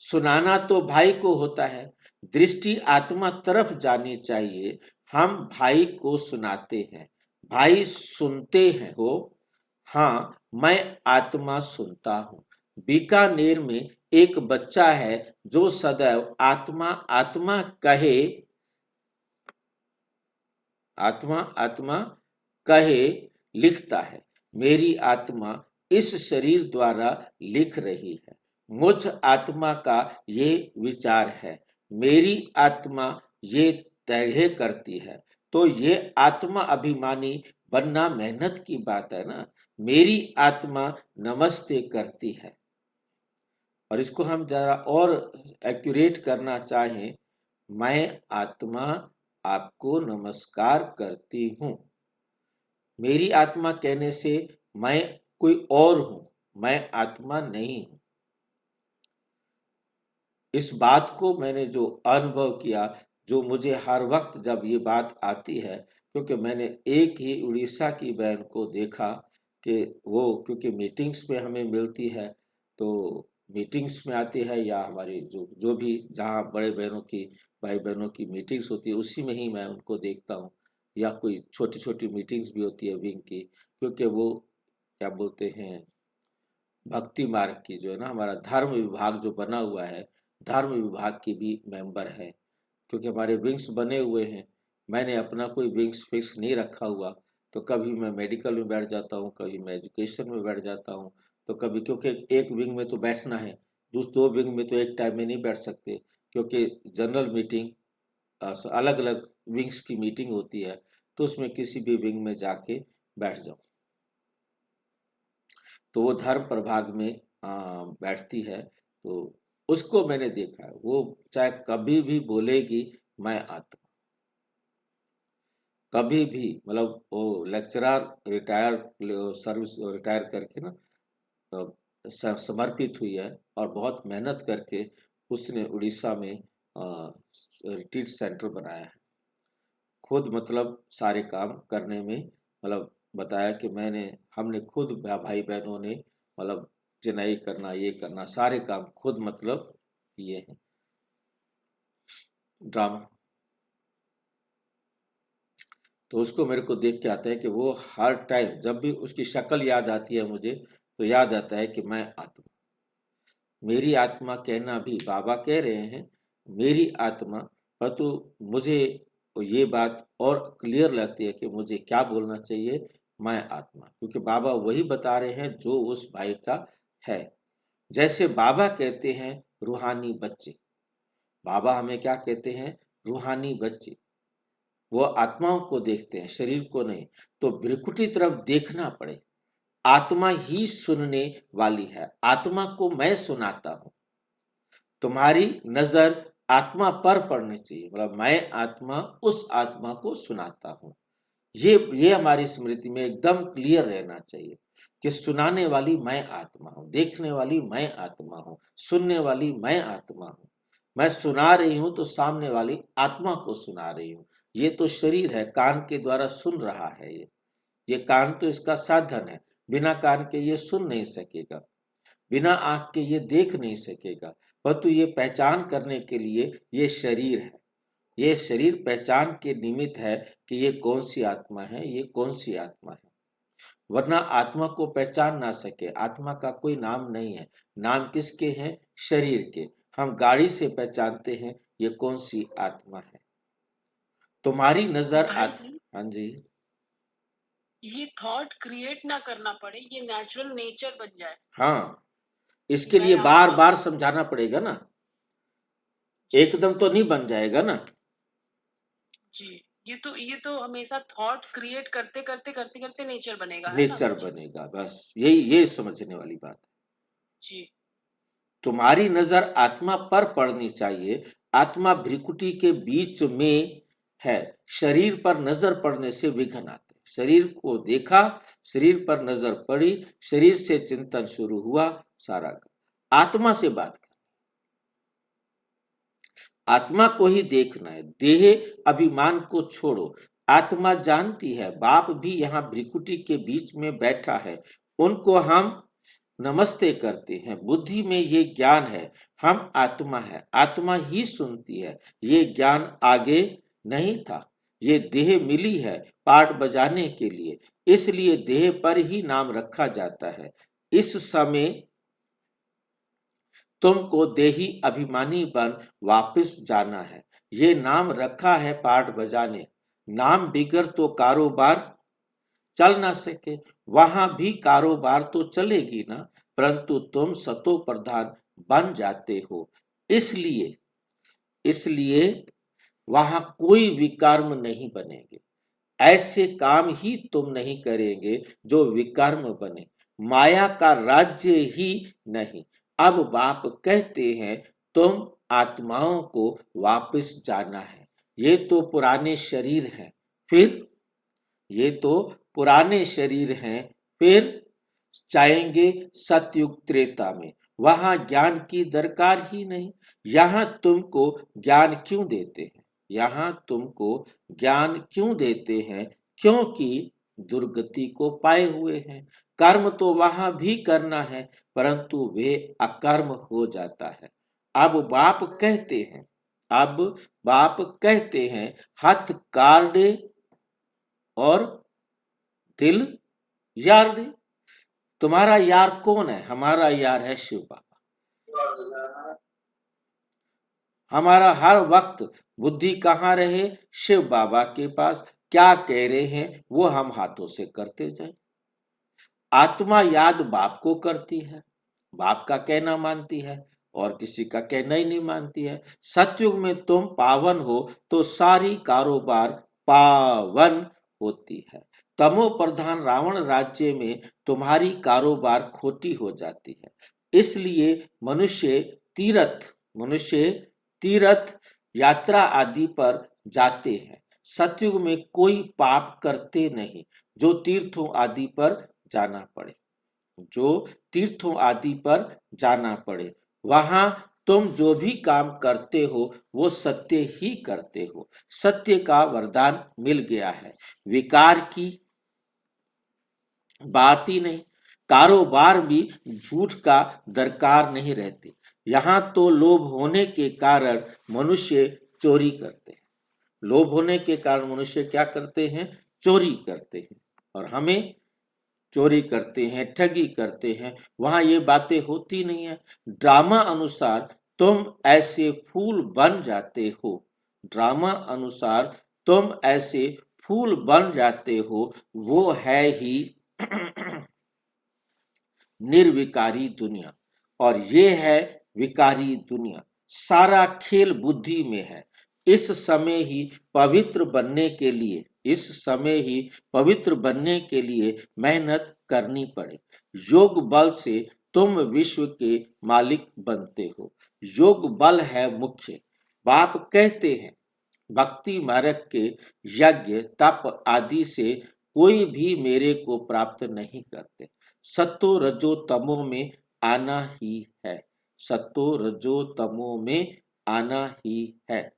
सुनाना तो भाई को होता है, दृष्टि आत्मा तरफ जानी चाहिए। हम भाई को सुनाते हैं, भाई सुनते हैं हो। हाँ, मैं आत्मा सुनता हूँ। बीकानेर में एक बच्चा है जो सदैव आत्मा आत्मा कहे, आत्मा आत्मा कहे लिखता है। मेरी आत्मा इस शरीर द्वारा लिख रही है, मुझ आत्मा का ये विचार है, मेरी आत्मा ये तय करती है। तो ये आत्मा अभिमानी बनना मेहनत की बात है ना। मेरी आत्मा नमस्ते करती है, और इसको हम जरा और एक्यूरेट करना चाहें, मैं आत्मा आपको नमस्कार करती हूँ। मेरी आत्मा कहने से मैं कोई और हूं, मैं आत्मा नहीं हूं। इस बात को मैंने जो अनुभव किया, जो मुझे हर वक्त जब ये बात आती है, क्योंकि मैंने एक ही उड़ीसा की बहन को देखा कि वो क्योंकि मीटिंग्स में हमें मिलती है, तो मीटिंग्स में आती है, या हमारी जो भी जहाँ बड़े बहनों की, भाई बहनों की मीटिंग्स होती है, उसी में ही मैं उनको देखता हूँ, या कोई छोटी छोटी मीटिंग्स भी होती है विंग की, क्योंकि वो क्या बोलते हैं, भक्ति मार्ग की जो है ना, हमारा धर्म विभाग जो बना हुआ है, धर्म विभाग की भी मेंबर है। क्योंकि हमारे विंग्स बने हुए हैं, मैंने अपना कोई विंग्स फिक्स नहीं रखा हुआ, तो कभी मैं मेडिकल में बैठ जाता हूँ, कभी मैं एजुकेशन में बैठ जाता हूँ, तो कभी, क्योंकि एक विंग में तो बैठना है, दो विंग में तो एक टाइम में नहीं बैठ सकते, क्योंकि जनरल मीटिंग अलग अलग विंग्स की मीटिंग होती है, तो उसमें किसी भी विंग में जाके बैठ जाओ। तो वो धर्म प्रभाग में बैठती है, तो उसको मैंने देखा है, वो चाहे कभी भी बोलेगी मैं आत्मा, कभी भी मतलब वो लेक्चरर रिटायर सर्विस रिटायर करके ना समर्पित हुई है और बहुत मेहनत करके उसने उड़ीसा में रिट्रीट सेंटर बनाया है। खुद मतलब सारे काम करने में मतलब बताया कि हमने खुद भाई बहनों ने मतलब चिनाई करना, ये करना, सारे काम खुद मतलब किए हैं। ड्रामा तो उसको मेरे को देख के आता है कि वो हर टाइम जब भी उसकी शक्ल याद आती है मुझे, तो याद आता है कि मैं आत्मा, मेरी आत्मा कहना भी बाबा कह रहे हैं मेरी आत्मा, परंतु मुझे ये बात और क्लियर लगती है कि मुझे क्या बोलना चाहिए, मैं आत्मा, क्योंकि बाबा वही बता रहे हैं जो उस भाई का है। जैसे बाबा कहते हैं रूहानी बच्चे, बाबा हमें क्या कहते हैं, रूहानी बच्चे। वो आत्माओं को देखते हैं, शरीर को नहीं। तो भ्रिकुटी तरफ देखना पड़े, आत्मा ही सुनने वाली है, आत्मा को मैं सुनाता हूं। तुम्हारी नजर आत्मा पर पड़नी चाहिए, मतलब मैं आत्मा उस आत्मा को सुनाता हूं। ये हमारी स्मृति में एकदम क्लियर रहना चाहिए कि सुनाने वाली मैं आत्मा हूं, देखने वाली मैं आत्मा हूं, सुनने वाली मैं आत्मा हूं। मैं सुना रही हूं तो सामने वाली आत्मा को सुना रही हूं। ये तो शरीर है, कान के द्वारा सुन रहा है। ये कान तो इसका साधन है, बिना कान के ये सुन नहीं सकेगा, बिना आंख के ये देख नहीं सकेगा, परंतु ये पहचान करने के लिए ये शरीर है। ये शरीर पहचान के निमित्त है कि ये कौन सी आत्मा है, ये कौन सी आत्मा है। वरना आत्मा को पहचान ना सके, आत्मा का कोई नाम नहीं है। नाम किसके हैं, शरीर के। हम गाड़ी से पहचानते हैं ये कौन सी आत्मा है। तुम्हारी नजर भाई जी, हाँ जी, ये थॉट क्रिएट ना करना पड़े, ये नेचुरल नेचर बन जाए। हाँ, इसके मैं लिए बार आत्मा बार हूँ। समझाना पड़ेगा ना, एकदम तो नहीं बन जाएगा ना। जी, ये तो हमेशा थॉट क्रिएट करते करते करते करते नेचर बनेगा, है ना नेचर भाई जी? बनेगा, बस ये समझने वाली बात है। जी, तुम्हारी नजर आत्मा पर पड़नी चाहिए। आत्मा भ्रिकुटी के बीच में है, शरीर पर नजर पड़ने से विघ्न आते। शरीर को देखा, शरीर पर नजर पड़ी, शरीर से चिंतन शुरू हुआ, सारा आत्मा से बात कर, आत्मा को ही देखना है। देह अभिमान को छोड़ो, आत्मा जानती है बाप भी यहाँ भ्रिकुटी के बीच में बैठा है, उनको हम नमस्ते करते हैं। बुद्धि में ये ज्ञान है, हम आत्मा है, आत्मा ही सुनती है। ये ज्ञान आगे नहीं था, ये देह मिली है पाठ बजाने के लिए, इसलिए देह पर ही नाम रखा जाता है। इस समय तुमको देही अभिमानी बन वापस जाना है। ये नाम रखा है पाठ बजाने, नाम बिगड़ तो कारोबार चल ना सके। वहां भी कारोबार तो चलेगी ना, परंतु तुम सतो प्रधान बन जाते हो। इसलिए इसलिए वहां कोई विकर्म नहीं बनेंगे। ऐसे काम ही तुम नहीं करेंगे जो विकर्म बने, माया का राज्य ही नहीं। अब बाप कहते हैं तुम आत्माओं को वापस जाना है। ये तो पुराने शरीर हैं, फिर ये तो पुराने शरीर हैं, फिर जाएंगे सतयुग त्रेता में, वहां ज्ञान की दरकार ही नहीं। यहां तुमको ज्ञान क्यों देते हैं, यहां तुमको ज्ञान क्यों देते हैं, क्योंकि दुर्गति को पाए हुए हैं। कर्म तो वहां भी करना है, परंतु वे अकर्म हो जाता है। अब बाप कहते हैं, अब बाप कहते हैं हाथ काटे और दिल यार दे। तुम्हारा यार कौन है, हमारा यार है शिव बाबा। हमारा हर वक्त बुद्धि कहाँ रहे, शिव बाबा के पास। क्या कह रहे हैं वो हम हाथों से करते जाए। आत्मा याद बाप को करती है, बाप का कहना मानती है और किसी का कहना ही नहीं मानती है। सतयुग में तुम पावन हो तो सारी कारोबार पावन होती है। तमो प्रधान रावण राज्य में तुम्हारी कारोबार खोटी हो जाती है। इसलिए मनुष्य तीर्थ यात्रा आदि पर जाते हैं। सतयुग में कोई पाप करते नहीं जो तीर्थों आदि पर जाना पड़े, जो तीर्थों आदि पर जाना पड़े। वहां तुम जो भी काम करते हो वो सत्य ही करते हो, सत्य का वरदान मिल गया है, विकार की बात ही नहीं, कारोबार भी झूठ का दरकार नहीं रहती। यहाँ तो लोभ होने के कारण मनुष्य चोरी करते हैं, लोभ होने के कारण मनुष्य क्या करते हैं, चोरी करते हैं, और हमें चोरी करते हैं, ठगी करते हैं, वहां ये बातें होती नहीं है। ड्रामा अनुसार तुम ऐसे फूल बन जाते हो, ड्रामा अनुसार तुम ऐसे फूल बन जाते हो, वो है ही निर्विकारी दुनिया, और ये है विकारी दुनिया। सारा खेल बुद्धि में है। इस समय ही पवित्र बनने के लिए, इस समय ही पवित्र बनने के लिए मेहनत करनी पड़े। योग बल से तुम विश्व के मालिक बनते हो, योग बल है मुख्य। बाप कहते हैं भक्ति मार्ग के यज्ञ तप आदि से कोई भी मेरे को प्राप्त नहीं करते, सत्तो रजो तमो में आना ही है, सत्तो रजो तमो में आना ही है।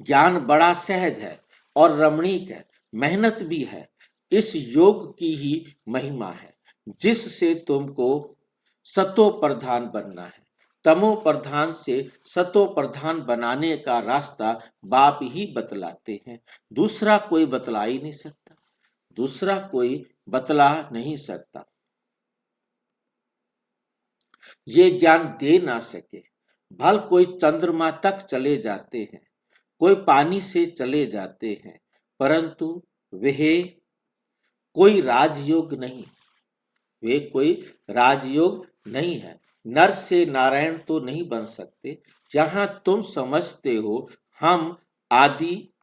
ज्ञान बड़ा सहज है और रमणीक है, मेहनत भी है। इस योग की ही महिमा है जिससे तुमको सतो प्रधान बनना है। तमो प्रधान से सतो प्रधान बनाने का रास्ता बाप ही बतलाते हैं, दूसरा कोई बतला ही नहीं सकता, दूसरा कोई बतला नहीं सकता। ये ज्ञान दे ना सके। भल कोई चंद्रमा तक चले जाते हैं, कोई पानी से चले जाते हैं, परंतु वह कोई राजयोग नहीं, वे कोई राजयोग नहीं है। नर से नारायण तो नहीं बन सकते। जहां तुम समझते हो हम आदि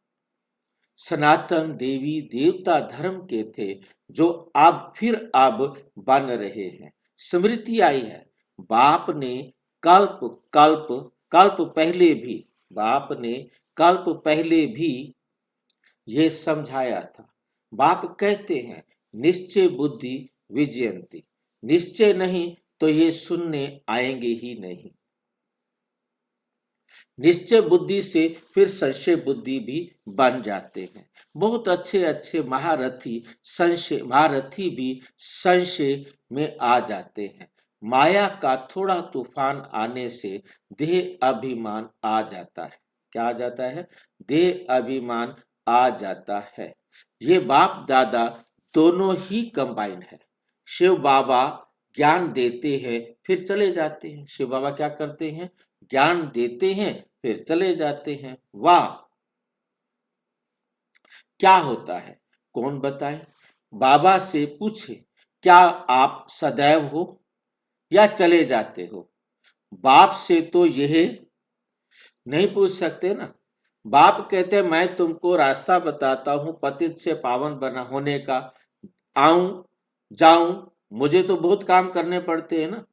सनातन देवी देवता धर्म के थे, जो अब फिर अब बन रहे हैं। स्मृति आई है, बाप ने कल्प कल्प कल्प पहले भी, बाप ने कल्प पहले भी ये समझाया था। बाप कहते हैं निश्चय बुद्धि विजयंती, निश्चय नहीं तो ये सुनने आएंगे ही नहीं। निश्चय बुद्धि से फिर संशय बुद्धि भी बन जाते हैं। बहुत अच्छे अच्छे महारथी भी संशय में आ जाते हैं। माया का थोड़ा तूफान आने से देह अभिमान आ जाता है। क्या आ जाता है? देह अभिमान आ जाता है। ये बाप दादा दोनों ही कंबाइन है। शिव बाबा ज्ञान देते हैं फिर चले जाते हैं। शिव बाबा क्या करते हैं? ज्ञान देते हैं फिर चले जाते हैं। वाह, क्या होता है कौन बताए? बाबा से पूछे क्या आप सदैव हो या चले जाते हो? बाप से तो यह नहीं पूछ सकते ना। बाप कहते मैं तुमको रास्ता बताता हूं पतित से पावन बना होने का, आऊं जाऊं, मुझे तो बहुत काम करने पड़ते हैं ना।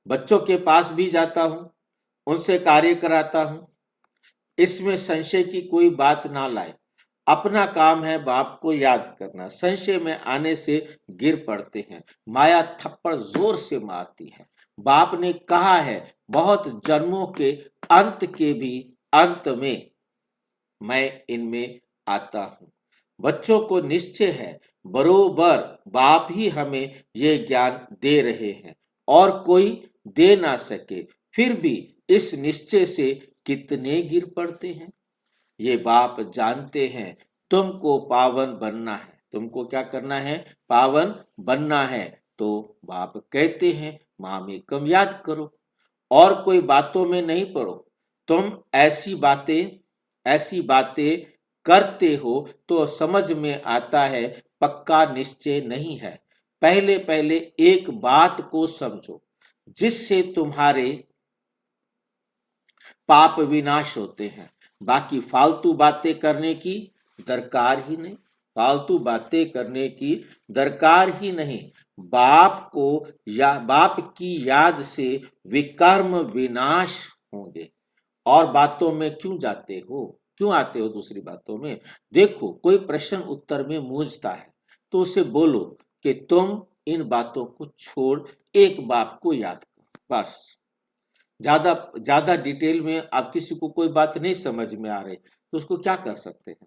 बच्चों के पास भी जाता हूं, उनसे कार्य कराता हूं, इसमें संशय की कोई बात ना लाए। अपना काम है बाप को याद करना। संशय में आने से गिर पड़ते हैं, माया थप्पड़ जोर से मारती है। बाप ने कहा है बहुत जन्मों के अंत के भी अंत में मैं इनमें आता हूं। बच्चों को निश्चय है बरोबर बाप ही हमें ये ज्ञान दे रहे हैं और कोई दे ना सके, फिर भी इस निश्चय से कितने गिर पड़ते हैं। ये बाप जानते हैं तुमको पावन बनना है। तुमको क्या करना है? पावन बनना है। तो बाप कहते हैं मामेकम याद करो और कोई बातों में नहीं पड़ो। तुम ऐसी बातें करते हो तो समझ में आता है पक्का निश्चय नहीं है। पहले पहले एक बात को समझो जिससे तुम्हारे पाप विनाश होते हैं। बाकी फालतू बातें करने की दरकार ही नहीं, फालतू बातें करने की दरकार ही नहीं। बाप को या बाप की याद से विकर्म विनाश होंगे और बातों में क्यों जाते हो, क्यों आते हो दूसरी बातों में? देखो, कोई प्रश्न उत्तर में मूंझता है तो उसे बोलो कि तुम इन बातों को छोड़ एक बात को याद करो, बस। ज्यादा ज्यादा डिटेल में आप किसी को कोई बात नहीं समझ में आ रही तो उसको क्या कर सकते हैं?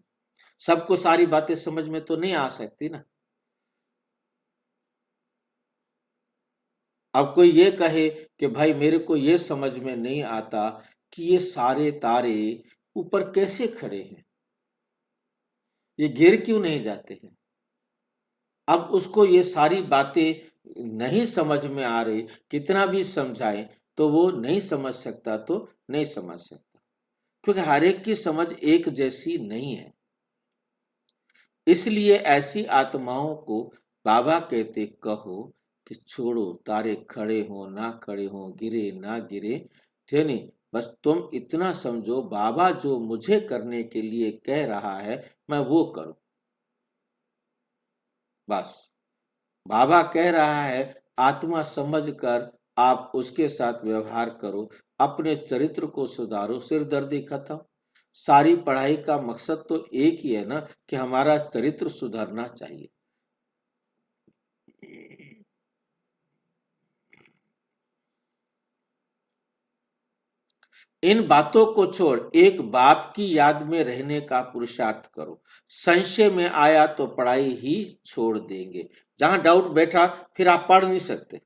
सबको सारी बातें समझ में तो नहीं आ सकती ना। अब कोई ये कहे कि भाई मेरे को ये समझ में नहीं आता कि ये सारे तारे ऊपर कैसे खड़े हैं, ये गिर क्यों नहीं जाते हैं? अब उसको ये सारी बातें नहीं समझ में आ रही, कितना भी समझाएं तो वो नहीं समझ सकता, तो नहीं समझ सकता, क्योंकि हर एक की समझ एक जैसी नहीं है। इसलिए ऐसी आत्माओं को बाबा कहते कहो कि छोड़ो, तारे खड़े हो ना खड़े हो, गिरे ना गिरे, यानी बस तुम इतना समझो बाबा जो मुझे करने के लिए कह रहा है मैं वो करूं, बस। बाबा कह रहा है आत्मा समझकर आप उसके साथ व्यवहार करो, अपने चरित्र को सुधारो, सिरदर्दी खत्म। सारी पढ़ाई का मकसद तो एक ही है ना कि हमारा चरित्र सुधरना चाहिए। इन बातों को छोड़ एक बाप की याद में रहने का पुरुषार्थ करो। संशय में आया तो पढ़ाई ही छोड़ देंगे। जहां डाउट बैठा फिर आप पढ़ नहीं सकते,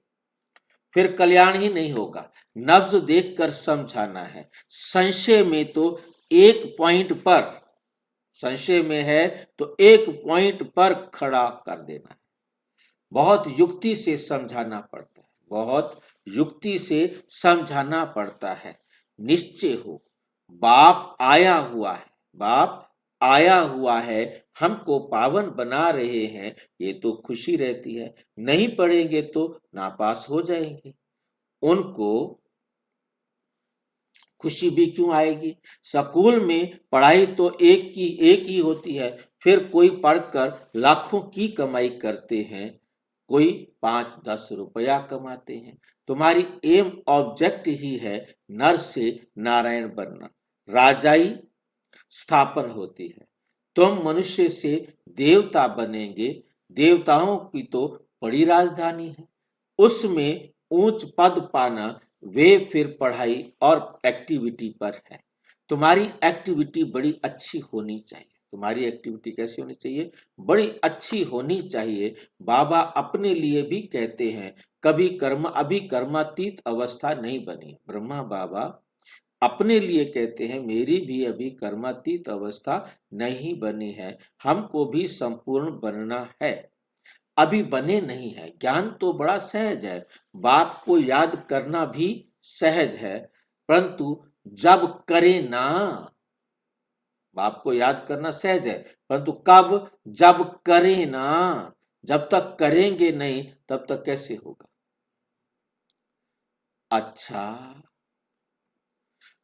फिर कल्याण ही नहीं होगा। नब्ज देखकर समझाना है। संशय में तो एक पॉइंट पर, संशय में है तो एक पॉइंट पर खड़ा कर देना है। बहुत युक्ति से समझाना पड़ता है, बहुत युक्ति से समझाना पड़ता है। निश्चय हो, बाप आया हुआ है, बाप आया हुआ है, हमको पावन बना रहे हैं, ये तो खुशी रहती है। नहीं पढ़ेंगे तो नापास हो जाएंगे, उनको खुशी भी क्यों आएगी? स्कूल में पढ़ाई तो एक ही होती है, फिर कोई पढ़कर लाखों की कमाई करते हैं, कोई 5-10 रुपया कमाते हैं। तुम्हारी एम ऑब्जेक्ट ही है नर से नारायण बनना, राजाई स्थापन होती है। तुम मनुष्य से देवता बनेंगे, देवताओं की तो बड़ी राजधानी है, उसमें ऊंच पद पाना वे फिर पढ़ाई और एक्टिविटी पर है। तुम्हारी एक्टिविटी बड़ी अच्छी होनी चाहिए। तुम्हारी एक्टिविटी कैसी होनी चाहिए? बड़ी अच्छी होनी चाहिए। बाबा अपने लिए भी कहते हैं कभी कर्म, अभी कर्मातीत अवस्था नहीं बनी। ब्रह्मा बाबा अपने लिए कहते हैं मेरी भी अभी कर्मातीत अवस्था नहीं बनी है, हमको भी संपूर्ण बनना है, अभी बने नहीं है। ज्ञान तो बड़ा सहज है, बाप को याद करना भी सहज है, परंतु जब करे ना, बाप को याद करना सहज है, परंतु कब? जब करे ना। जब तक करेंगे नहीं तब तक कैसे होगा? अच्छा,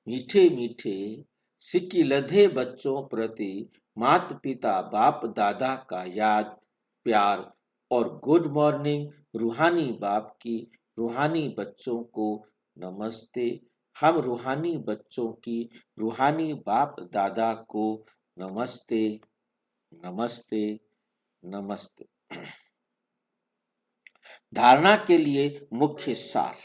मीठे मीठे सिक्की लधे बच्चों प्रति मात पिता बाप दादा का याद, प्यार और गुड मॉर्निंग। रूहानी बाप की रूहानी बच्चों को नमस्ते। हम रूहानी बच्चों की रूहानी बाप दादा को नमस्ते, नमस्ते, नमस्ते। धारणा के लिए मुख्य सार।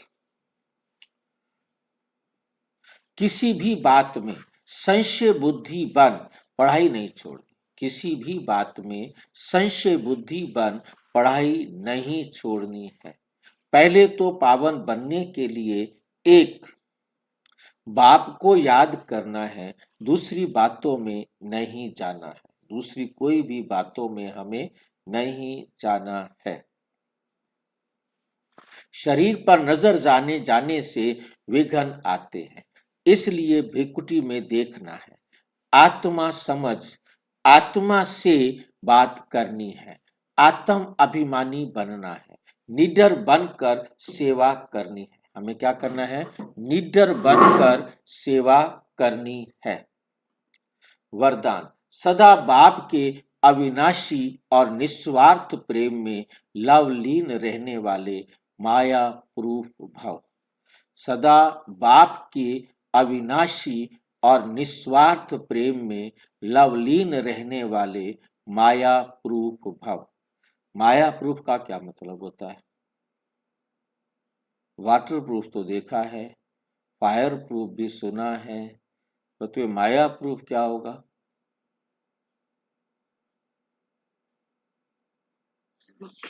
किसी भी बात में संशय बुद्धि बन पढ़ाई नहीं छोड़नी। किसी भी बात में संशय बुद्धि बन पढ़ाई नहीं छोड़नी है। पहले तो पावन बनने के लिए एक बाप को याद करना है, दूसरी बातों में नहीं जाना है, दूसरी कोई भी बातों में हमें नहीं जाना है। शरीर पर नजर जाने से विघ्न आते हैं, इसलिए भृकुटी में देखना है। आत्मा समझ, आत्मा से बात करनी है, आत्म अभिमानी बनना है, निडर बनकर सेवा करनी है। हमें क्या करना है? निडर बनकर सेवा करनी है। वरदान। सदा बाप के अविनाशी और निस्वार्थ प्रेम में लवलीन रहने वाले माया प्रूफ भव। सदा बाप के अविनाशी और निस्वार्थ प्रेम में लवलीन रहने वाले माया प्रूफ भव। माया प्रूफ का क्या मतलब होता है? वाटर प्रूफ तो देखा है, फायर प्रूफ भी सुना है, तो माया प्रूफ क्या होगा?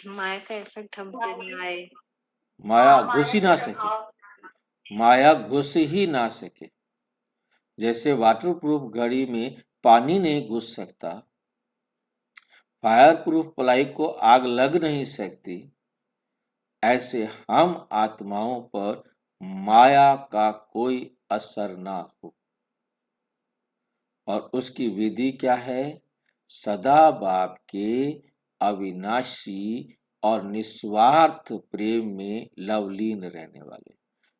माया का इफेक्ट हम पे ना आए। माया घुस ही ना सके, माया घुस ही ना सके। जैसे वाटर प्रूफ घड़ी में पानी नहीं घुस सकता, फायर प्रूफ प्लाई को आग लग नहीं सकती, ऐसे हम आत्माओं पर माया का कोई असर ना हो। और उसकी विधि क्या है? सदा बाप के अविनाशी और निस्वार्थ प्रेम में लवलीन रहने वाले।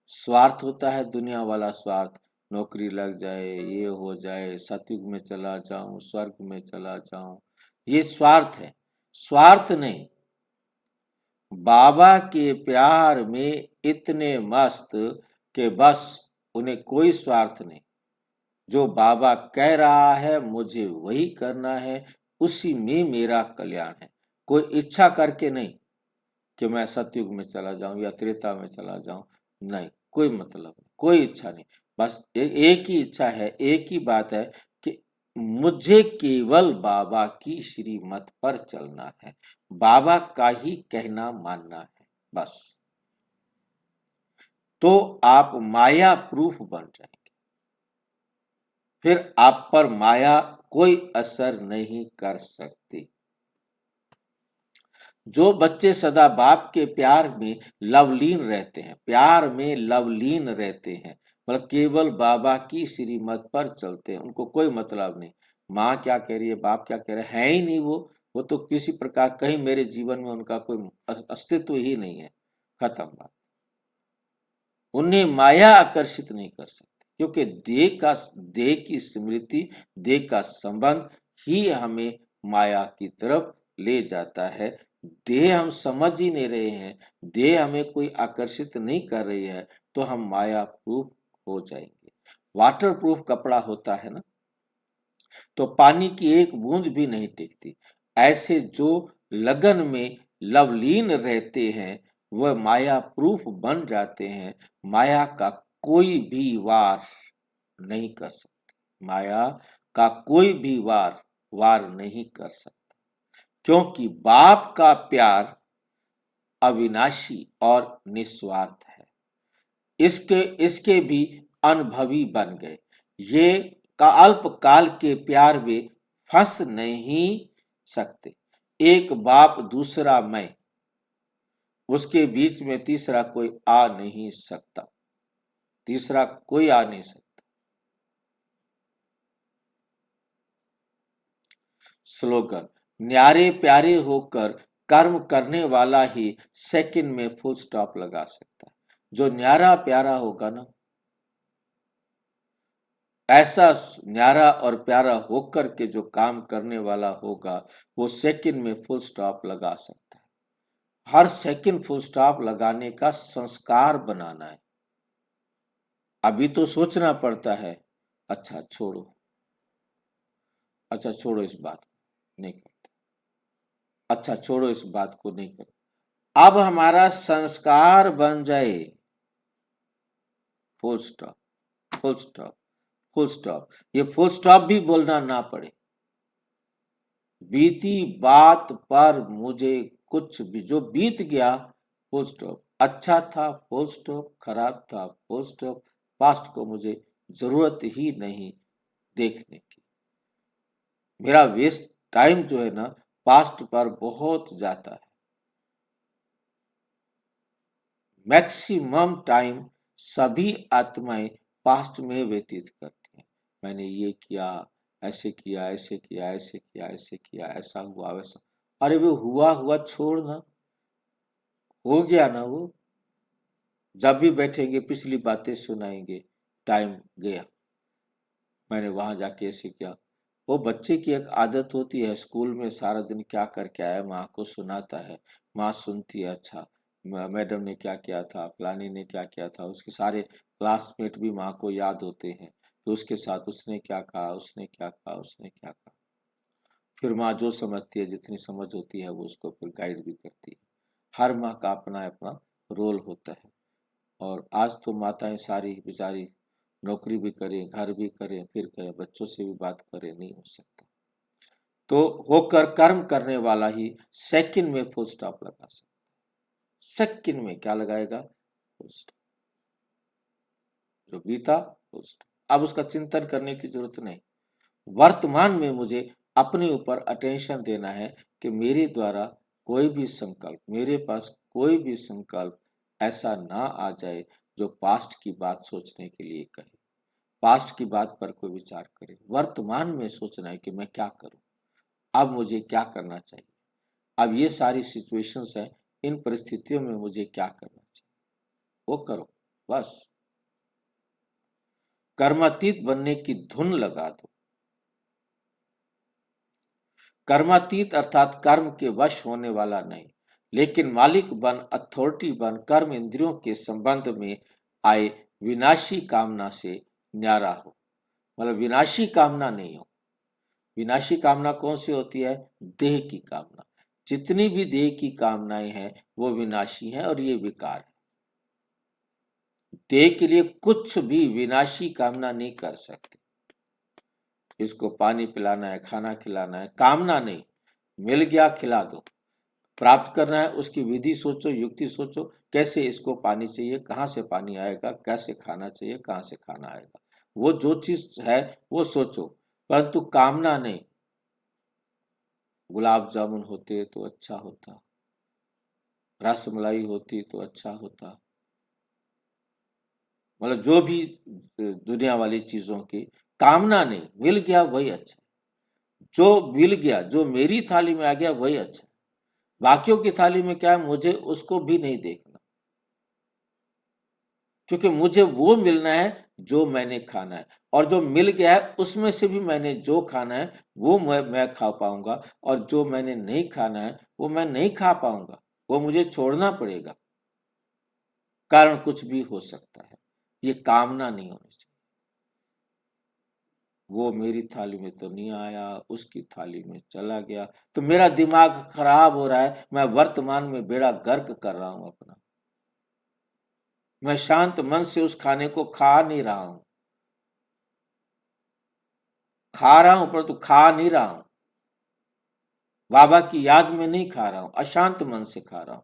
स्वार्थ होता है दुनिया वाला स्वार्थ, नौकरी लग जाए, ये हो जाए, सतयुग में चला जाऊं, स्वर्ग में चला जाऊं, ये स्वार्थ है। स्वार्थ नहीं, बाबा के प्यार में इतने मस्त कि बस उन्हें कोई स्वार्थ नहीं। जो बाबा कह रहा है मुझे वही करना है, उसी में मेरा कल्याण है। कोई इच्छा करके नहीं कि मैं सतयुग में चला जाऊं या त्रेता में चला जाऊं, नहीं, कोई मतलब नहीं, कोई इच्छा नहीं। बस एक ही इच्छा है, एक ही बात है कि मुझे केवल बाबा की श्रीमत पर चलना है, बाबा का ही कहना मानना है, बस। तो आप माया प्रूफ बन जाएंगे, फिर आप पर माया कोई असर नहीं कर सकती। जो बच्चे सदा बाप के प्यार में लवलीन रहते हैं, प्यार में लवलीन रहते हैं, मतलब केवल बाबा की श्रीमत पर चलते हैं, उनको कोई मतलब नहीं माँ क्या कह रही है, बाप क्या कह रहे हैं, है ही नहीं वो तो किसी प्रकार कहीं मेरे जीवन में उनका कोई अस्तित्व ही नहीं है, खत्म बात। उन्हें माया आकर्षित नहीं कर सकती, क्योंकि देह की स्मृति, देह का संबंध ही हमें माया की तरफ ले जाता है। देह हम समझ ही नहीं रहे हैं, देह हमें कोई आकर्षित नहीं कर रही है, तो हम माया प्रूफ हो जाएंगे। वाटर प्रूफ कपड़ा होता है ना, तो पानी की एक बूंद भी नहीं टिकती। ऐसे जो लगन में लवलीन रहते हैं वह माया प्रूफ बन जाते हैं, माया का कोई भी वार नहीं कर सकता, माया का कोई भी वार नहीं कर सकता, क्योंकि बाप का प्यार अविनाशी और निस्वार्थ है। इसके भी अनुभवी बन गए। ये का अल्प काल के प्यार में फंस नहीं सकते। एक बाप दूसरा मैं, उसके बीच में तीसरा कोई आ नहीं सकता, तीसरा कोई आ नहीं सकता। स्लोगन, न्यारे प्यारे होकर कर्म करने वाला ही सेकंड में फुल स्टॉप लगा सकता है। जो न्यारा प्यारा होगा ना, ऐसा न्यारा और प्यारा होकर के जो काम करने वाला होगा वो सेकंड में फुल स्टॉप लगा सकता है। हर सेकंड फुल स्टॉप लगाने का संस्कार बनाना है। अभी तो सोचना पड़ता है, अच्छा छोड़ो, अच्छा छोड़ो इस बात को नहीं करते, अच्छा छोड़ो इस बात को नहीं करते। अब हमारा संस्कार बन जाए, full stop, full stop, full stop. ये फुल स्टॉप भी बोलना ना पड़े। बीती बात पर मुझे कुछ भी, जो बीत गया फुल स्टॉप, अच्छा था फुल स्टॉप, खराब था फुल स्टॉप, पास्ट को मुझे जरूरत ही नहीं देखने की। मेरा वेस्ट टाइम जो है ना पास्ट पर बहुत जाता है। मैक्सिमम टाइम सभी आत्माएं पास्ट में व्यतीत करती हैं। मैंने ये किया, ऐसे किया, ऐसे किया, ऐसे किया, ऐसे किया, ऐसा हुआ, वैसा। अरे वो हुआ छोड़ ना, हो गया ना वो। जब भी बैठेंगे पिछली बातें सुनाएंगे, टाइम गया, मैंने वहां जाके ऐसे किया। वो बच्चे की एक आदत होती है, स्कूल में सारा दिन क्या करके आया, माँ को सुनाता है, माँ सुनती है, अच्छा मैडम ने क्या किया था, फलानी ने क्या किया था, उसके सारे क्लासमेट भी माँ को याद होते हैं कि उसके साथ उसने क्या कहा, उसने क्या कहा, उसने क्या कहा। फिर माँ जो समझती है, जितनी समझ होती है, वो उसको फिर गाइड भी करती है। हर माँ का अपना अपना रोल होता है। और आज तो माताएं सारी बेचारी नौकरी भी करें, घर भी करें, फिर कहें बच्चों से भी बात करें, नहीं हो सकता। तो होकर कर्म करने वाला ही सेकंड में फुल स्टॉप लगा सकता। सेकंड में क्या लगाएगा? Full stop. जो बीता फुल स्टॉप। अब उसका चिंतन करने की जरूरत नहीं। वर्तमान में मुझे अपने ऊपर अटेंशन देना है कि मेरे द्वारा कोई भी संकल्प, मेरे पास कोई भी संकल्प ऐसा ना आ जाए जो पास्ट की बात सोचने के लिए कहे, पास्ट की बात पर कोई विचार करे। वर्तमान में सोचना है कि मैं क्या करूं, अब मुझे क्या करना चाहिए, अब ये सारी सिचुएशंस हैं, इन परिस्थितियों में मुझे क्या करना चाहिए, वो करो बस। कर्मातीत बनने की धुन लगा दो। कर्मातीत अर्थात कर्म के वश होने वाला नहीं, लेकिन मालिक बन, अथॉरिटी बन, कर्म इंद्रियों के संबंध में आए विनाशी कामना से न्यारा हो। मतलब विनाशी कामना नहीं हो। विनाशी कामना कौन सी होती है? देह की कामना। जितनी भी देह की कामनाएं हैं वो विनाशी हैं और ये विकार है। देह के लिए कुछ भी विनाशी कामना नहीं कर सकते। इसको पानी पिलाना है, खाना खिलाना है, कामना नहीं, मिल गया खिला दो। प्राप्त करना है, उसकी विधि सोचो, युक्ति सोचो, कैसे इसको पानी चाहिए, कहाँ से पानी आएगा, कैसे खाना चाहिए, कहाँ से खाना आएगा, वो जो चीज है वो सोचो, परंतु कामना नहीं। गुलाब जामुन होते तो अच्छा होता, रसमलाई होती तो अच्छा होता, मतलब जो भी दुनिया वाली चीजों की कामना नहीं, मिल गया वही अच्छा। जो मिल गया, जो मेरी थाली में आ गया वही अच्छा। बाकियों की थाली में क्या है, मुझे उसको भी नहीं देखना, क्योंकि मुझे वो मिलना है जो मैंने खाना है, और जो मिल गया है उसमें से भी मैंने जो खाना है वो मैं खा पाऊंगा, और जो मैंने नहीं खाना है वो मैं नहीं खा पाऊंगा, वो मुझे छोड़ना पड़ेगा। कारण कुछ भी हो सकता है, ये कामना नहीं होनी चाहिए। वो मेरी थाली में तो नहीं आया, उसकी थाली में चला गया, तो मेरा दिमाग खराब हो रहा है, मैं वर्तमान में बेड़ा गर्क कर रहा हूं अपना। मैं शांत मन से उस खाने को खा नहीं रहा हूं, खा रहा हूं परंतु खा नहीं रहा हूं, बाबा की याद में नहीं खा रहा हूं, अशांत मन से खा रहा हूं।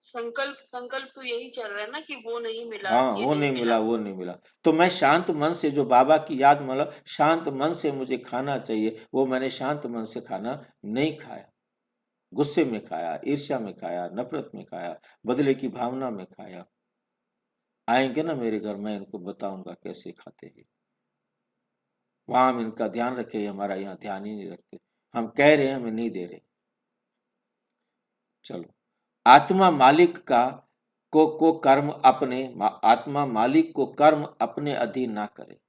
संकल्प संकल्प तो यही चल रहा है ना कि वो नहीं मिला, हाँ, ये वो नहीं मिला, वो नहीं मिला, तो मैं शांत मन से, जो बाबा की याद, मतलब शांत मन से मुझे खाना चाहिए, वो मैंने शांत मन से खाना नहीं खाया। गुस्से में खाया, ईर्ष्या में खाया, नफरत में खाया, बदले की भावना में खाया। आएंगे ना मेरे घर, मैं इनको बताऊंगा कैसे खाते हैं। वहां हम इनका ध्यान रखे, हमारा यहाँ ध्यान ही नहीं रखते। हम कह रहे हैं, हमें नहीं दे रहे। चलो, आत्मा मालिक का को कर्म अपने, आत्मा मालिक को कर्म अपने अधीन ना करे,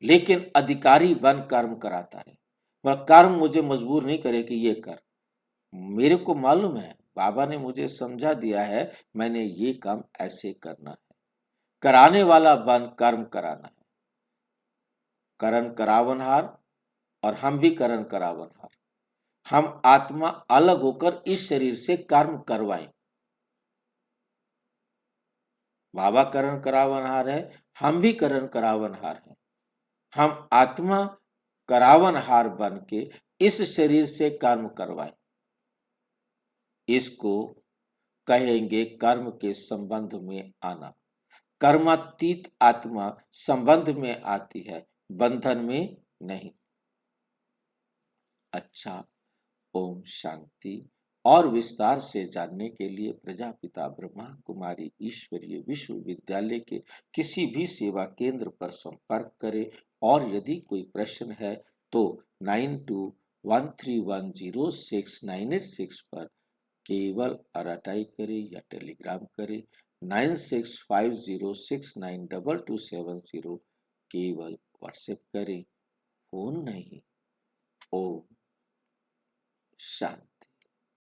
लेकिन अधिकारी बन कर्म कराता है। वह कर्म मुझे मजबूर नहीं करे कि ये कर, मेरे को मालूम है, बाबा ने मुझे समझा दिया है, मैंने ये काम ऐसे करना है। कराने वाला बन कर्म कराना है। करण करावनहार और हम भी करण करावनहार। हम आत्मा अलग होकर इस शरीर से कर्म करवाएं। बाबा करण करावनहार है, हम भी करण करावनहार हैं। हम आत्मा करावनहार बन के इस शरीर से कर्म करवाएं। इसको कहेंगे कर्म के संबंध में आना। कर्मातीत आत्मा संबंध में आती है, बंधन में नहीं। अच्छा, ओम शांति। और विस्तार से जानने के लिए प्रजापिता ब्रह्मा कुमारी ईश्वरीय विश्वविद्यालय के किसी भी सेवा केंद्र पर संपर्क करें, और यदि कोई प्रश्न है तो 9213106986 पर केवल अराटाई करें या टेलीग्राम करें। 9650692270 केवल व्हाट्सएप करें, फोन नहीं। ओम शांति।